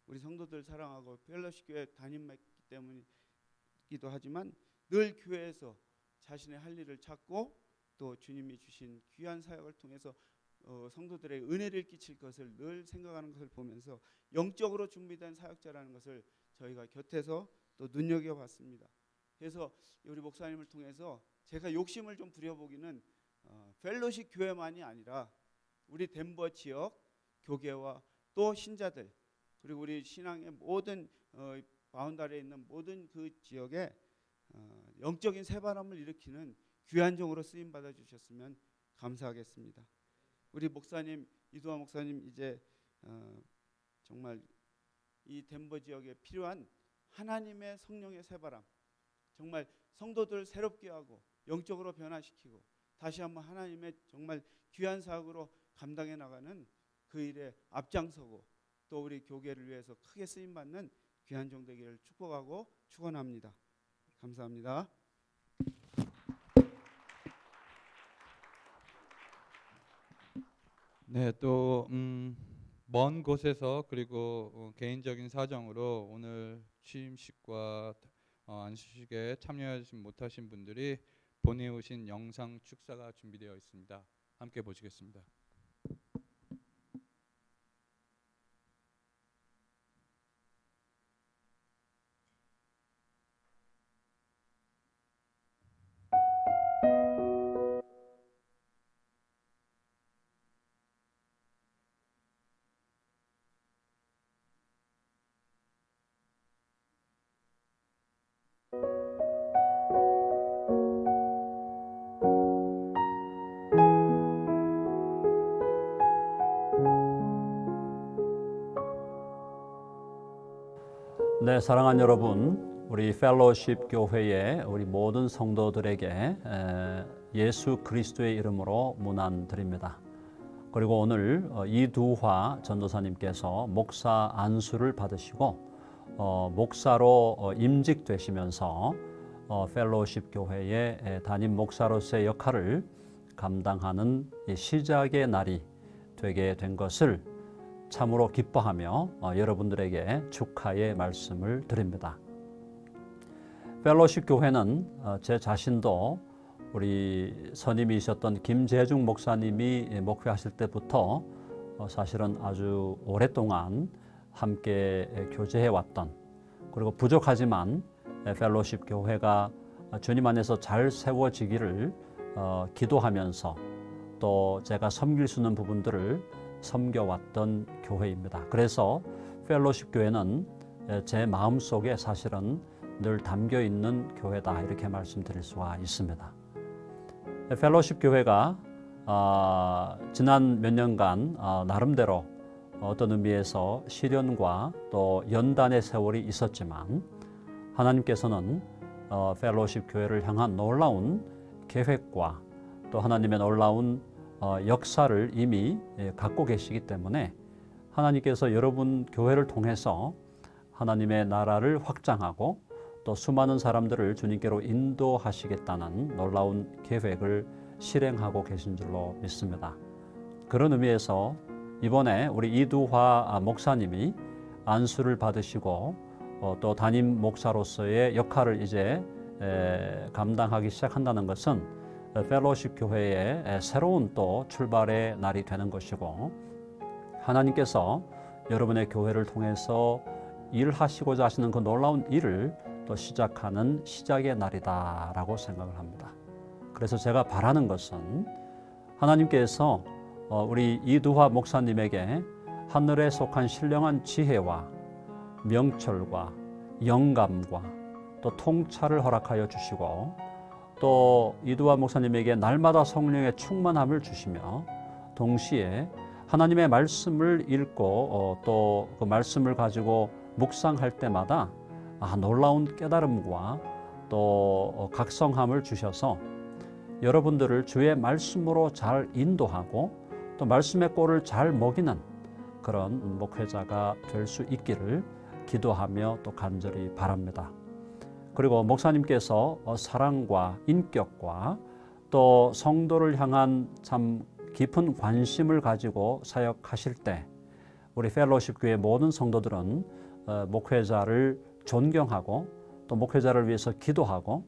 우리 성도들 사랑하고 펠로십 교회 담임했기 때문이기도 하지만 늘 교회에서 자신의 할 일을 찾고 또 주님이 주신 귀한 사역을 통해서 성도들의 은혜를 끼칠 것을 늘 생각하는 것을 보면서 영적으로 준비된 사역자라는 것을 저희가 곁에서 또 눈여겨봤습니다. 그래서 우리 목사님을 통해서 제가 욕심을 좀 부려보기는 펠로십 교회만이 아니라 우리 덴버 지역 교계와 또 신자들 그리고 우리 신앙의 모든 바운다리에 있는 모든 그 지역에 영적인 새바람을 일으키는 귀한 종으로 쓰임 받아 주셨으면 감사하겠습니다. 우리 목사님 이두하 목사님 이제 정말 이 덴버 지역에 필요한 하나님의 성령의 새바람, 정말 성도들 새롭게 하고 영적으로 변화시키고 다시 한번 하나님의 정말 귀한 사역으로 감당해 나가는 그 일에 앞장서고 또 우리 교계를 위해서 크게 쓰임 받는 귀한 종 되기를 축복하고 축원합니다. 감사합니다. 네, 또 먼 곳에서 그리고 개인적인 사정으로 오늘 취임식과 안수식에 참여하지 못하신 분들이 보내오신 영상 축사가 준비되어 있습니다. 함께 보시겠습니다. 네, 사랑하는 여러분, 우리 펠로십 교회의 우리 모든 성도들에게 예수 그리스도의 이름으로 문안드립니다. 그리고 오늘 이두화 전도사님께서 목사 안수를 받으시고 목사로 임직되시면서 펠로십 교회의 담임 목사로서의 역할을 감당하는 시작의 날이 되게 된 것을 참으로 기뻐하며 여러분들에게 축하의 말씀을 드립니다. 펠로십 교회는 제 자신도 우리 선임이셨던 김재중 목사님이 목회하실 때부터 사실은 아주 오랫동안 함께 교제해 왔던, 그리고 부족하지만 펠로십 교회가 주님 안에서 잘 세워지기를 기도하면서 또 제가 섬길 수 있는 부분들을 섬겨왔던 교회입니다. 그래서 펠로십 교회는 제 마음속에 사실은 늘 담겨 있는 교회다, 이렇게 말씀드릴 수가 있습니다. 펠로십 교회가 지난 몇 년간 나름대로 어떤 의미에서 시련과 또 연단의 세월이 있었지만 하나님께서는 펠로십 교회를 향한 놀라운 계획과 또 하나님의 놀라운 역사를 이미 갖고 계시기 때문에 하나님께서 여러분 교회를 통해서 하나님의 나라를 확장하고 또 수많은 사람들을 주님께로 인도하시겠다는 놀라운 계획을 실행하고 계신 줄로 믿습니다. 그런 의미에서 이번에 우리 이두화 목사님이 안수를 받으시고 또 담임 목사로서의 역할을 이제 감당하기 시작한다는 것은 펠로십 교회의 새로운 또 출발의 날이 되는 것이고, 하나님께서 여러분의 교회를 통해서 일하시고자 하시는 그 놀라운 일을 또 시작하는 시작의 날이다라고 생각을 합니다. 그래서 제가 바라는 것은 하나님께서 우리 이두화 목사님에게 하늘에 속한 신령한 지혜와 명철과 영감과 또 통찰을 허락하여 주시고, 또 이두화 목사님에게 날마다 성령의 충만함을 주시며, 동시에 하나님의 말씀을 읽고 또 그 말씀을 가지고 묵상할 때마다 놀라운 깨달음과 또 각성함을 주셔서 여러분들을 주의 말씀으로 잘 인도하고 또 말씀의 꼴을 잘 먹이는 그런 목회자가 될 수 있기를 기도하며 또 간절히 바랍니다. 그리고 목사님께서 사랑과 인격과 또 성도를 향한 참 깊은 관심을 가지고 사역하실 때 우리 펠로십 교회 모든 성도들은 목회자를 존경하고 또 목회자를 위해서 기도하고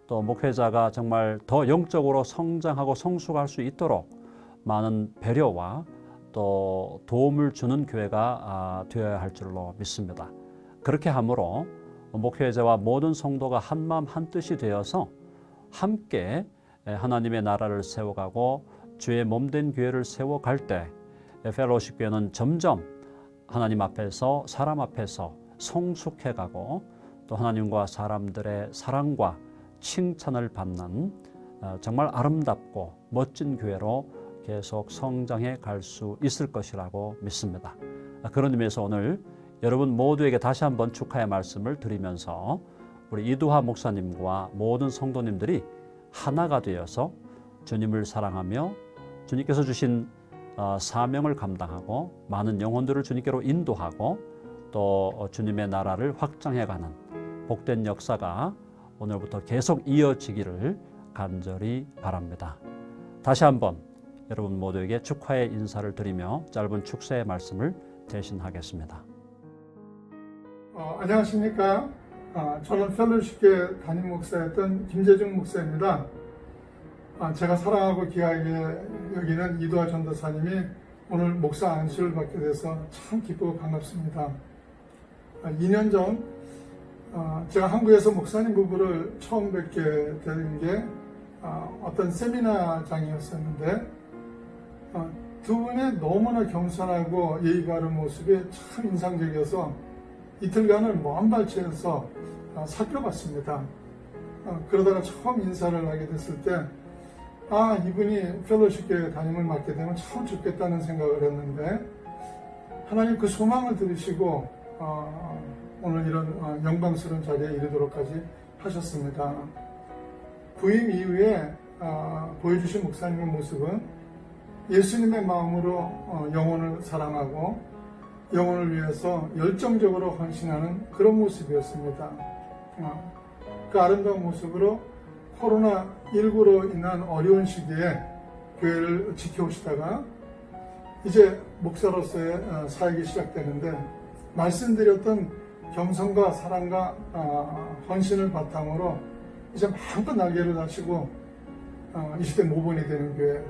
또 목회자가 정말 더 영적으로 성장하고 성숙할 수 있도록 많은 배려와 또 도움을 주는 교회가 되어야 할 줄로 믿습니다. 그렇게 함으로 목회자와 모든 성도가 한마음 한뜻이 되어서 함께 하나님의 나라를 세워가고 주의 몸된 교회를 세워갈 때 펠로십 교회는 점점 하나님 앞에서 사람 앞에서 성숙해가고 또 하나님과 사람들의 사랑과 칭찬을 받는 정말 아름답고 멋진 교회로 계속 성장해 갈 수 있을 것이라고 믿습니다. 그런 의미에서 오늘 여러분 모두에게 다시 한번 축하의 말씀을 드리면서 우리 이두화 목사님과 모든 성도님들이 하나가 되어서 주님을 사랑하며 주님께서 주신 사명을 감당하고 많은 영혼들을 주님께로 인도하고 또 주님의 나라를 확장해가는 복된 역사가 오늘부터 계속 이어지기를 간절히 바랍니다. 다시 한번 여러분 모두에게 축하의 인사를 드리며 짧은 축사의 말씀을 대신하겠습니다. 안녕하십니까. 저는 펠로십교회 담임 목사였던 김재중 목사입니다. 제가 사랑하고 귀하게 여기는 이두화 전도사님이 오늘 목사 안수를 받게 돼서 참 기쁘고 반갑습니다. 2년 전 제가 한국에서 목사님 부부를 처음 뵙게 된 게 어떤 세미나장이었었는데 두 분의 너무나 겸손하고 예의 바른 모습이 참 인상적이어서 이틀간을 먼 발치해서 살펴봤습니다. 그러다가 처음 인사를 하게 됐을 때 이분이 펠로십 교회 담임을 맡게 되면 참 좋겠다는 생각을 했는데 하나님 그 소망을 들으시고 오늘 이런 영광스러운 자리에 이르도록까지 하셨습니다. 부임 이후에 보여주신 목사님의 모습은 예수님의 마음으로 영혼을 사랑하고 영혼을 위해서 열정적으로 헌신하는 그런 모습이었습니다. 그 아름다운 모습으로 코로나19로 인한 어려운 시기에 교회를 지켜오시다가 이제 목사로서의 사역이 시작되는데 말씀드렸던 겸손과 사랑과 헌신을 바탕으로 이제 마음껏 날개를 다시고 이 시대 모범이 되는 교회,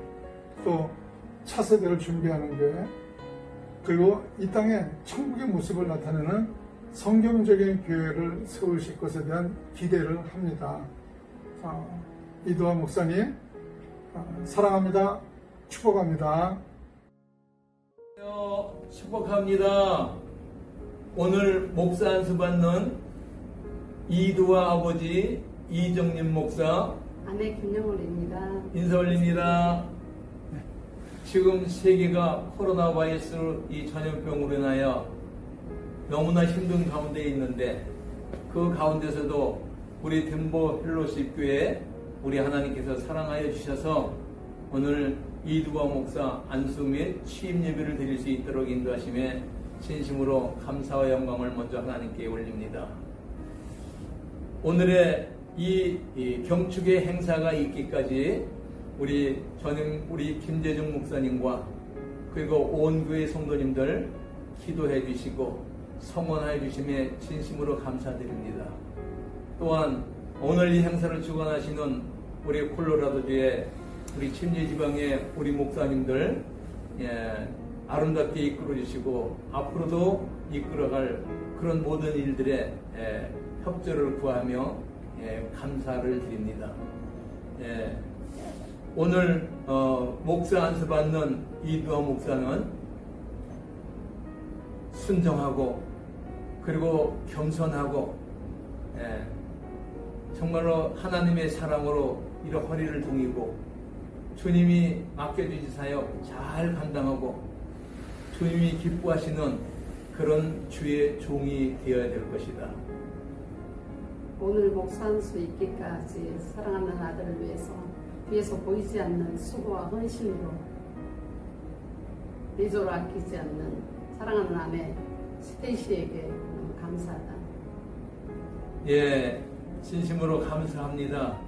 또 차세대를 준비하는 교회, 그리고 이 땅에 천국의 모습을 나타내는 성경적인 교회를 세우실 것에 대한 기대를 합니다. 이도하 목사님 사랑합니다. 축복합니다. 축복합니다. 오늘 목사 안수 받는 이도하 아버지 이정림 목사, 아내 김영월입니다. 인사 올립니다. 지금 세계가 코로나 바이러스 이 전염병으로 인하여 너무나 힘든 가운데 있는데 그 가운데서도 우리 덴버 펠로십 교회 우리 하나님께서 사랑하여 주셔서 오늘 이두하 목사 안수 및 취임 예배를 드릴 수 있도록 인도하심에 진심으로 감사와 영광을 먼저 하나님께 올립니다. 오늘의 이 경축의 행사가 있기까지 우리 김재중 목사님과 그리고 온 교회 성도님들 기도해 주시고 성원해 주심에 진심으로 감사드립니다. 또한 오늘 이 행사를 주관하시는 우리 콜로라도주의 우리 침례지방의 우리 목사님들 아름답게 이끌어 주시고 앞으로도 이끌어갈 그런 모든 일들에 협조를 구하며 감사를 드립니다. 오늘 목사 안수 받는 이두하 목사는 순정하고 그리고 겸손하고 정말로 하나님의 사랑으로 이런 허리를 동이고 주님이 맡겨주신 사역 잘 감당하고 주님이 기뻐하시는 그런 주의 종이 되어야 될 것이다. 오늘 목사 안수 있기까지 사랑하는 아들을 위해서 뒤에서 보이지 않는 수고와 헌신으로 내조를 아끼지 않는 사랑하는 아내 스테이시에게 너무 감사하다. 진심으로 감사합니다.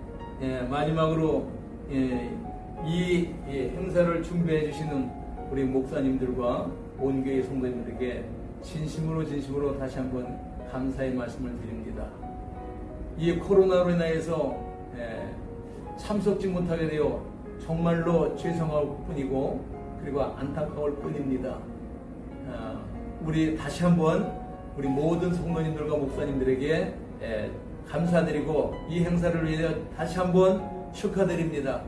마지막으로 이 행사를 준비해 주시는 우리 목사님들과 온 교회 성도님들에게 진심으로 다시 한번 감사의 말씀을 드립니다. 이 코로나로 인하여서 참석지 못하게 되어 정말로 죄송할 뿐이고 그리고 안타까울 뿐입니다. 우리 다시 한번 우리 모든 성도님들과 목사님들에게 감사드리고 이 행사를 위해 다시 한번 축하드립니다.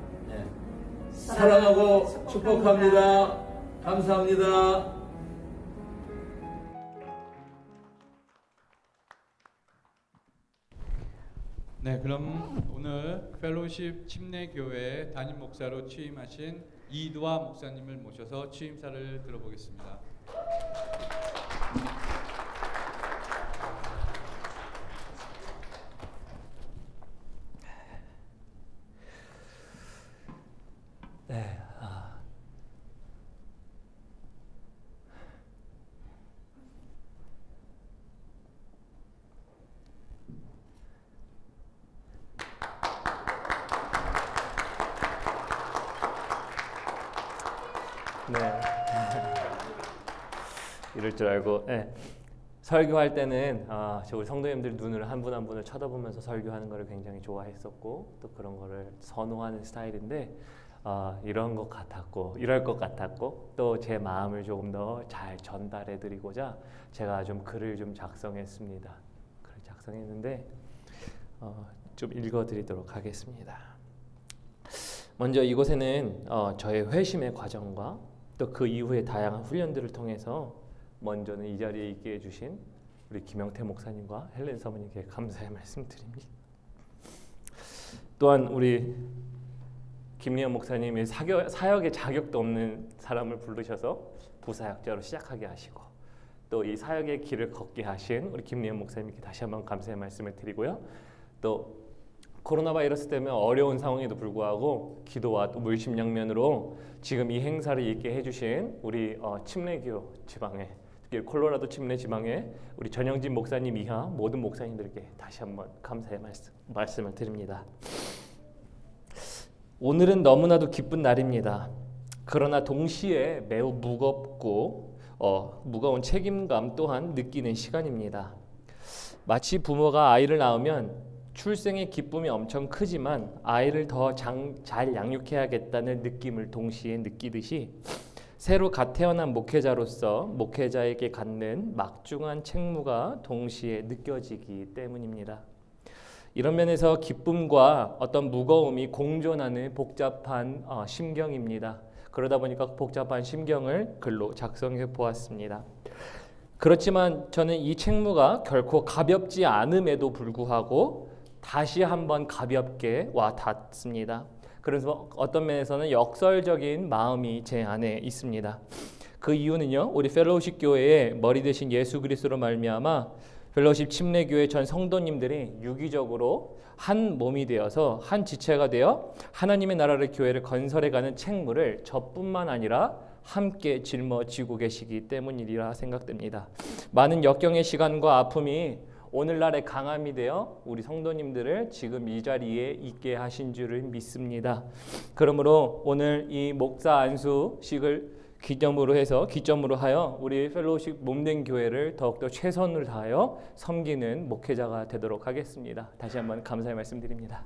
사랑하고 축복합니다. 감사합니다. 네, 그럼 오늘 펠로십 침례교회 담임 목사로 취임하신 이두하 목사님을 모셔서 취임사를 들어보겠습니다. 이럴 줄 알고 설교할 때는 우리 성도님들 눈을 한 분 한 분을 쳐다보면서 설교하는 거를 굉장히 좋아했었고 또 그런 거를 선호하는 스타일인데 이런 것 같았고 이럴 것 같았고 또 제 마음을 조금 더 잘 전달해 드리고자 제가 좀 글을 좀 작성했습니다. 글을 작성했는데 좀 읽어 드리도록 하겠습니다. 먼저 이곳에는 저의 회심의 과정과 또 그 이후의 다양한 훈련들을 통해서 먼저는 이 자리에 있게 해주신 우리 김영태 목사님과 헬렌 사모님께 감사의 말씀드립니다. 또한 우리 김리현 목사님이 사역의 자격도 없는 사람을 부르셔서 부사역자로 시작하게 하시고 또 이 사역의 길을 걷게 하신 우리 김리현 목사님께 다시 한번 감사의 말씀을 드리고요. 또 코로나 바이러스 때문에 어려운 상황에도 불구하고 기도와 또 물심양면으로 지금 이 행사를 있게 해주신 우리 침례교 지방에, 특히 콜로라도 침례 지방에 우리 전영진 목사님 이하 모든 목사님들께 다시 한번 감사의 말씀을 드립니다. 오늘은 너무나도 기쁜 날입니다. 그러나 동시에 매우 무겁고 무거운 책임감 또한 느끼는 시간입니다. 마치 부모가 아이를 낳으면 출생의 기쁨이 엄청 크지만 아이를 더 잘 양육해야겠다는 느낌을 동시에 느끼듯이 새로 갓 태어난 목회자로서 목회자에게 갖는 막중한 책무가 동시에 느껴지기 때문입니다. 이런 면에서 기쁨과 어떤 무거움이 공존하는 복잡한 심경입니다. 그러다 보니까 복잡한 심경을 글로 작성해 보았습니다. 그렇지만 저는 이 책무가 결코 가볍지 않음에도 불구하고 다시 한번 가볍게 와 닿습니다. 그래서 어떤 면에서는 역설적인 마음이 제 안에 있습니다. 그 이유는요, 우리 펠로우십 교회의 머리 되신 예수 그리스도로 말미암아 펠로우십 침례교회 전 성도님들이 유기적으로 한 몸이 되어서 한 지체가 되어 하나님의 나라를 교회를 건설해가는 책무를 저뿐만 아니라 함께 짊어지고 계시기 때문이라 생각됩니다. 많은 역경의 시간과 아픔이 오늘날의 강함이 되어 우리 성도님들을 지금 이 자리에 있게 하신 줄을 믿습니다. 그러므로 오늘 이 목사 안수식을 기점으로 하여 우리 펠로우십 몸된 교회를 더욱더 최선을 다하여 섬기는 목회자가 되도록 하겠습니다. 다시 한번 감사의 말씀드립니다.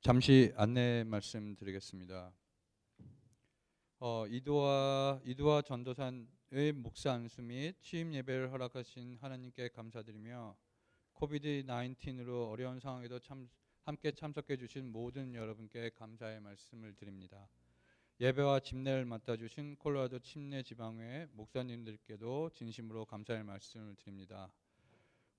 잠시 안내 말씀드리겠습니다. 이두아 전도사의 목사 안수 및 취임 예배를 허락하신 하나님께 감사드리며 코비드-19으로 어려운 상황에도 함께 참석해 주신 모든 여러분께 감사의 말씀을 드립니다. 예배와 집례를 맡아주신 콜로라도 침례 지방회 목사님들께도 진심으로 감사의 말씀을 드립니다.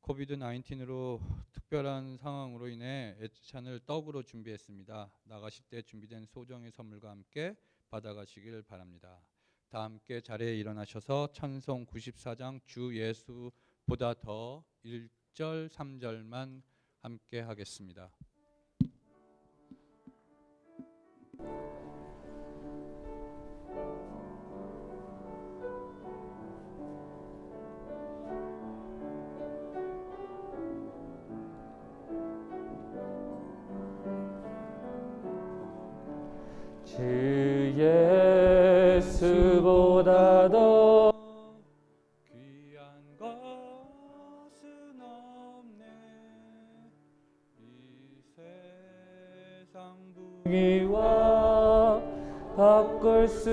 코비드-19으로 특별한 상황으로 인해 애찬을 떡으로 준비했습니다. 나가실 때 준비된 소정의 선물과 함께 받아가시길 바랍니다. 다 함께 자리에 일어나셔서 찬송 94장 주 예수보다 더 1절 3절만 함께 하겠습니다. 주 예수보다 더 귀한 것은 없네. 이 세상 부귀와 바꿀 수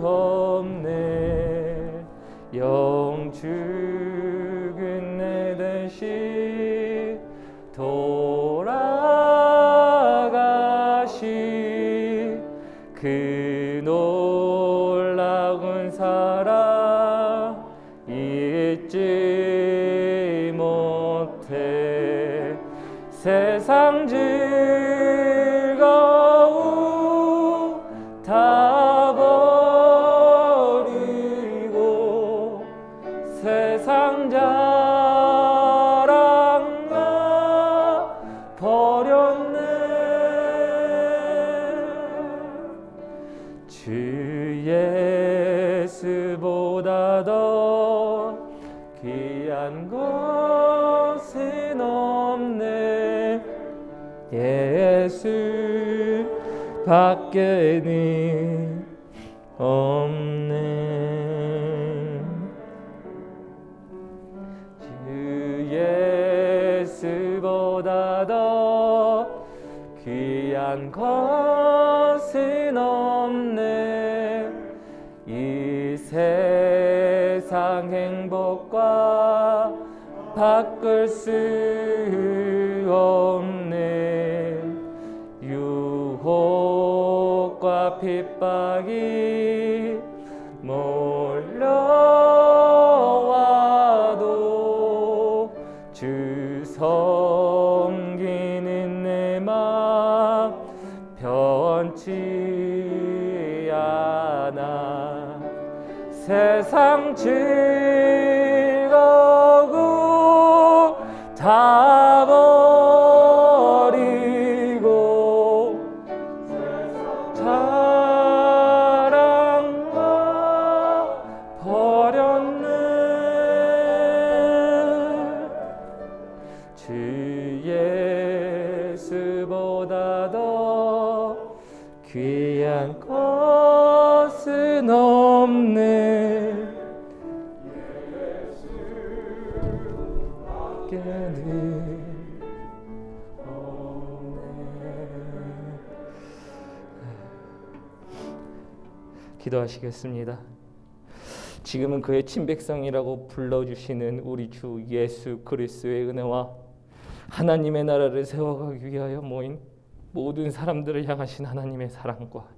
없네. 영죽은 내 대신 그 놀라운 사랑 잊지 못해. 세상 즐거움 다 버리고 세상 자랑과 버렸네. 주 예수보다 더 귀한 것은 없네. 예수 밖에는 없네. 주 예수보다 더 귀한 것은 없네. 이 세상 행복과 바꿀 수 없네. 유혹과 핍박이 몰려와도 않아 세상 즐거움 다 버리고 자랑과 버렸네 주 예수보다 더 귀한 것은 없네 예수밖에는 기도하시겠습니다. 지금은 그의 친백성이라고 불러주시는 우리 주 예수 그리스도의 은혜와 하나님의 나라를 세워가기 위하여 모인 모든 사람들을 향하신 하나님의 사랑과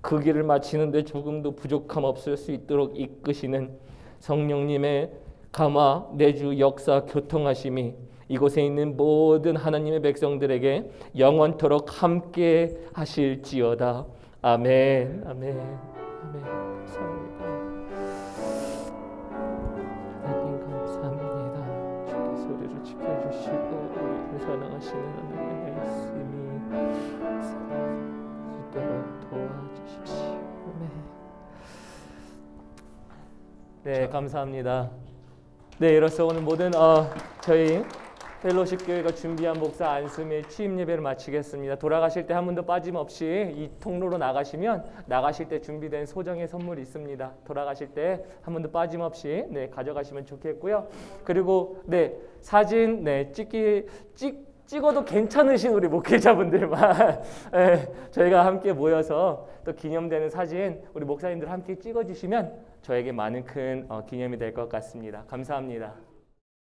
그 길을 마치는데 조금도 부족함 없을 수 있도록 이끄시는 성령님의 감화 내주 역사 교통하심이 이곳에 있는 모든 하나님의 백성들에게 영원토록 함께 하실지어다. 아멘. 아멘. 아멘. 감사합니다. 하나님 감사합니다. 주의 소리를 지켜주시고 우리를 사랑하시는 하나님의 말씀이 살아있도록 도와주십시오. 네, 감사합니다. 네, 이로써 오늘 모든 저희 펠로십 교회가 준비한 목사 안수의 취임 예배를 마치겠습니다. 돌아가실 때 한 분도 빠짐없이 이 통로로 나가시면 나가실 때 준비된 소정의 선물이 있습니다. 돌아가실 때 한 분도 빠짐없이 가져가시면 좋겠고요. 그리고 사진 찍어도 괜찮으신 우리 목회자분들만 저희가 함께 모여서 또 기념되는 사진 우리 목사님들 함께 찍어주시면 저에게 많은 큰 기념이 될 것 같습니다. 감사합니다.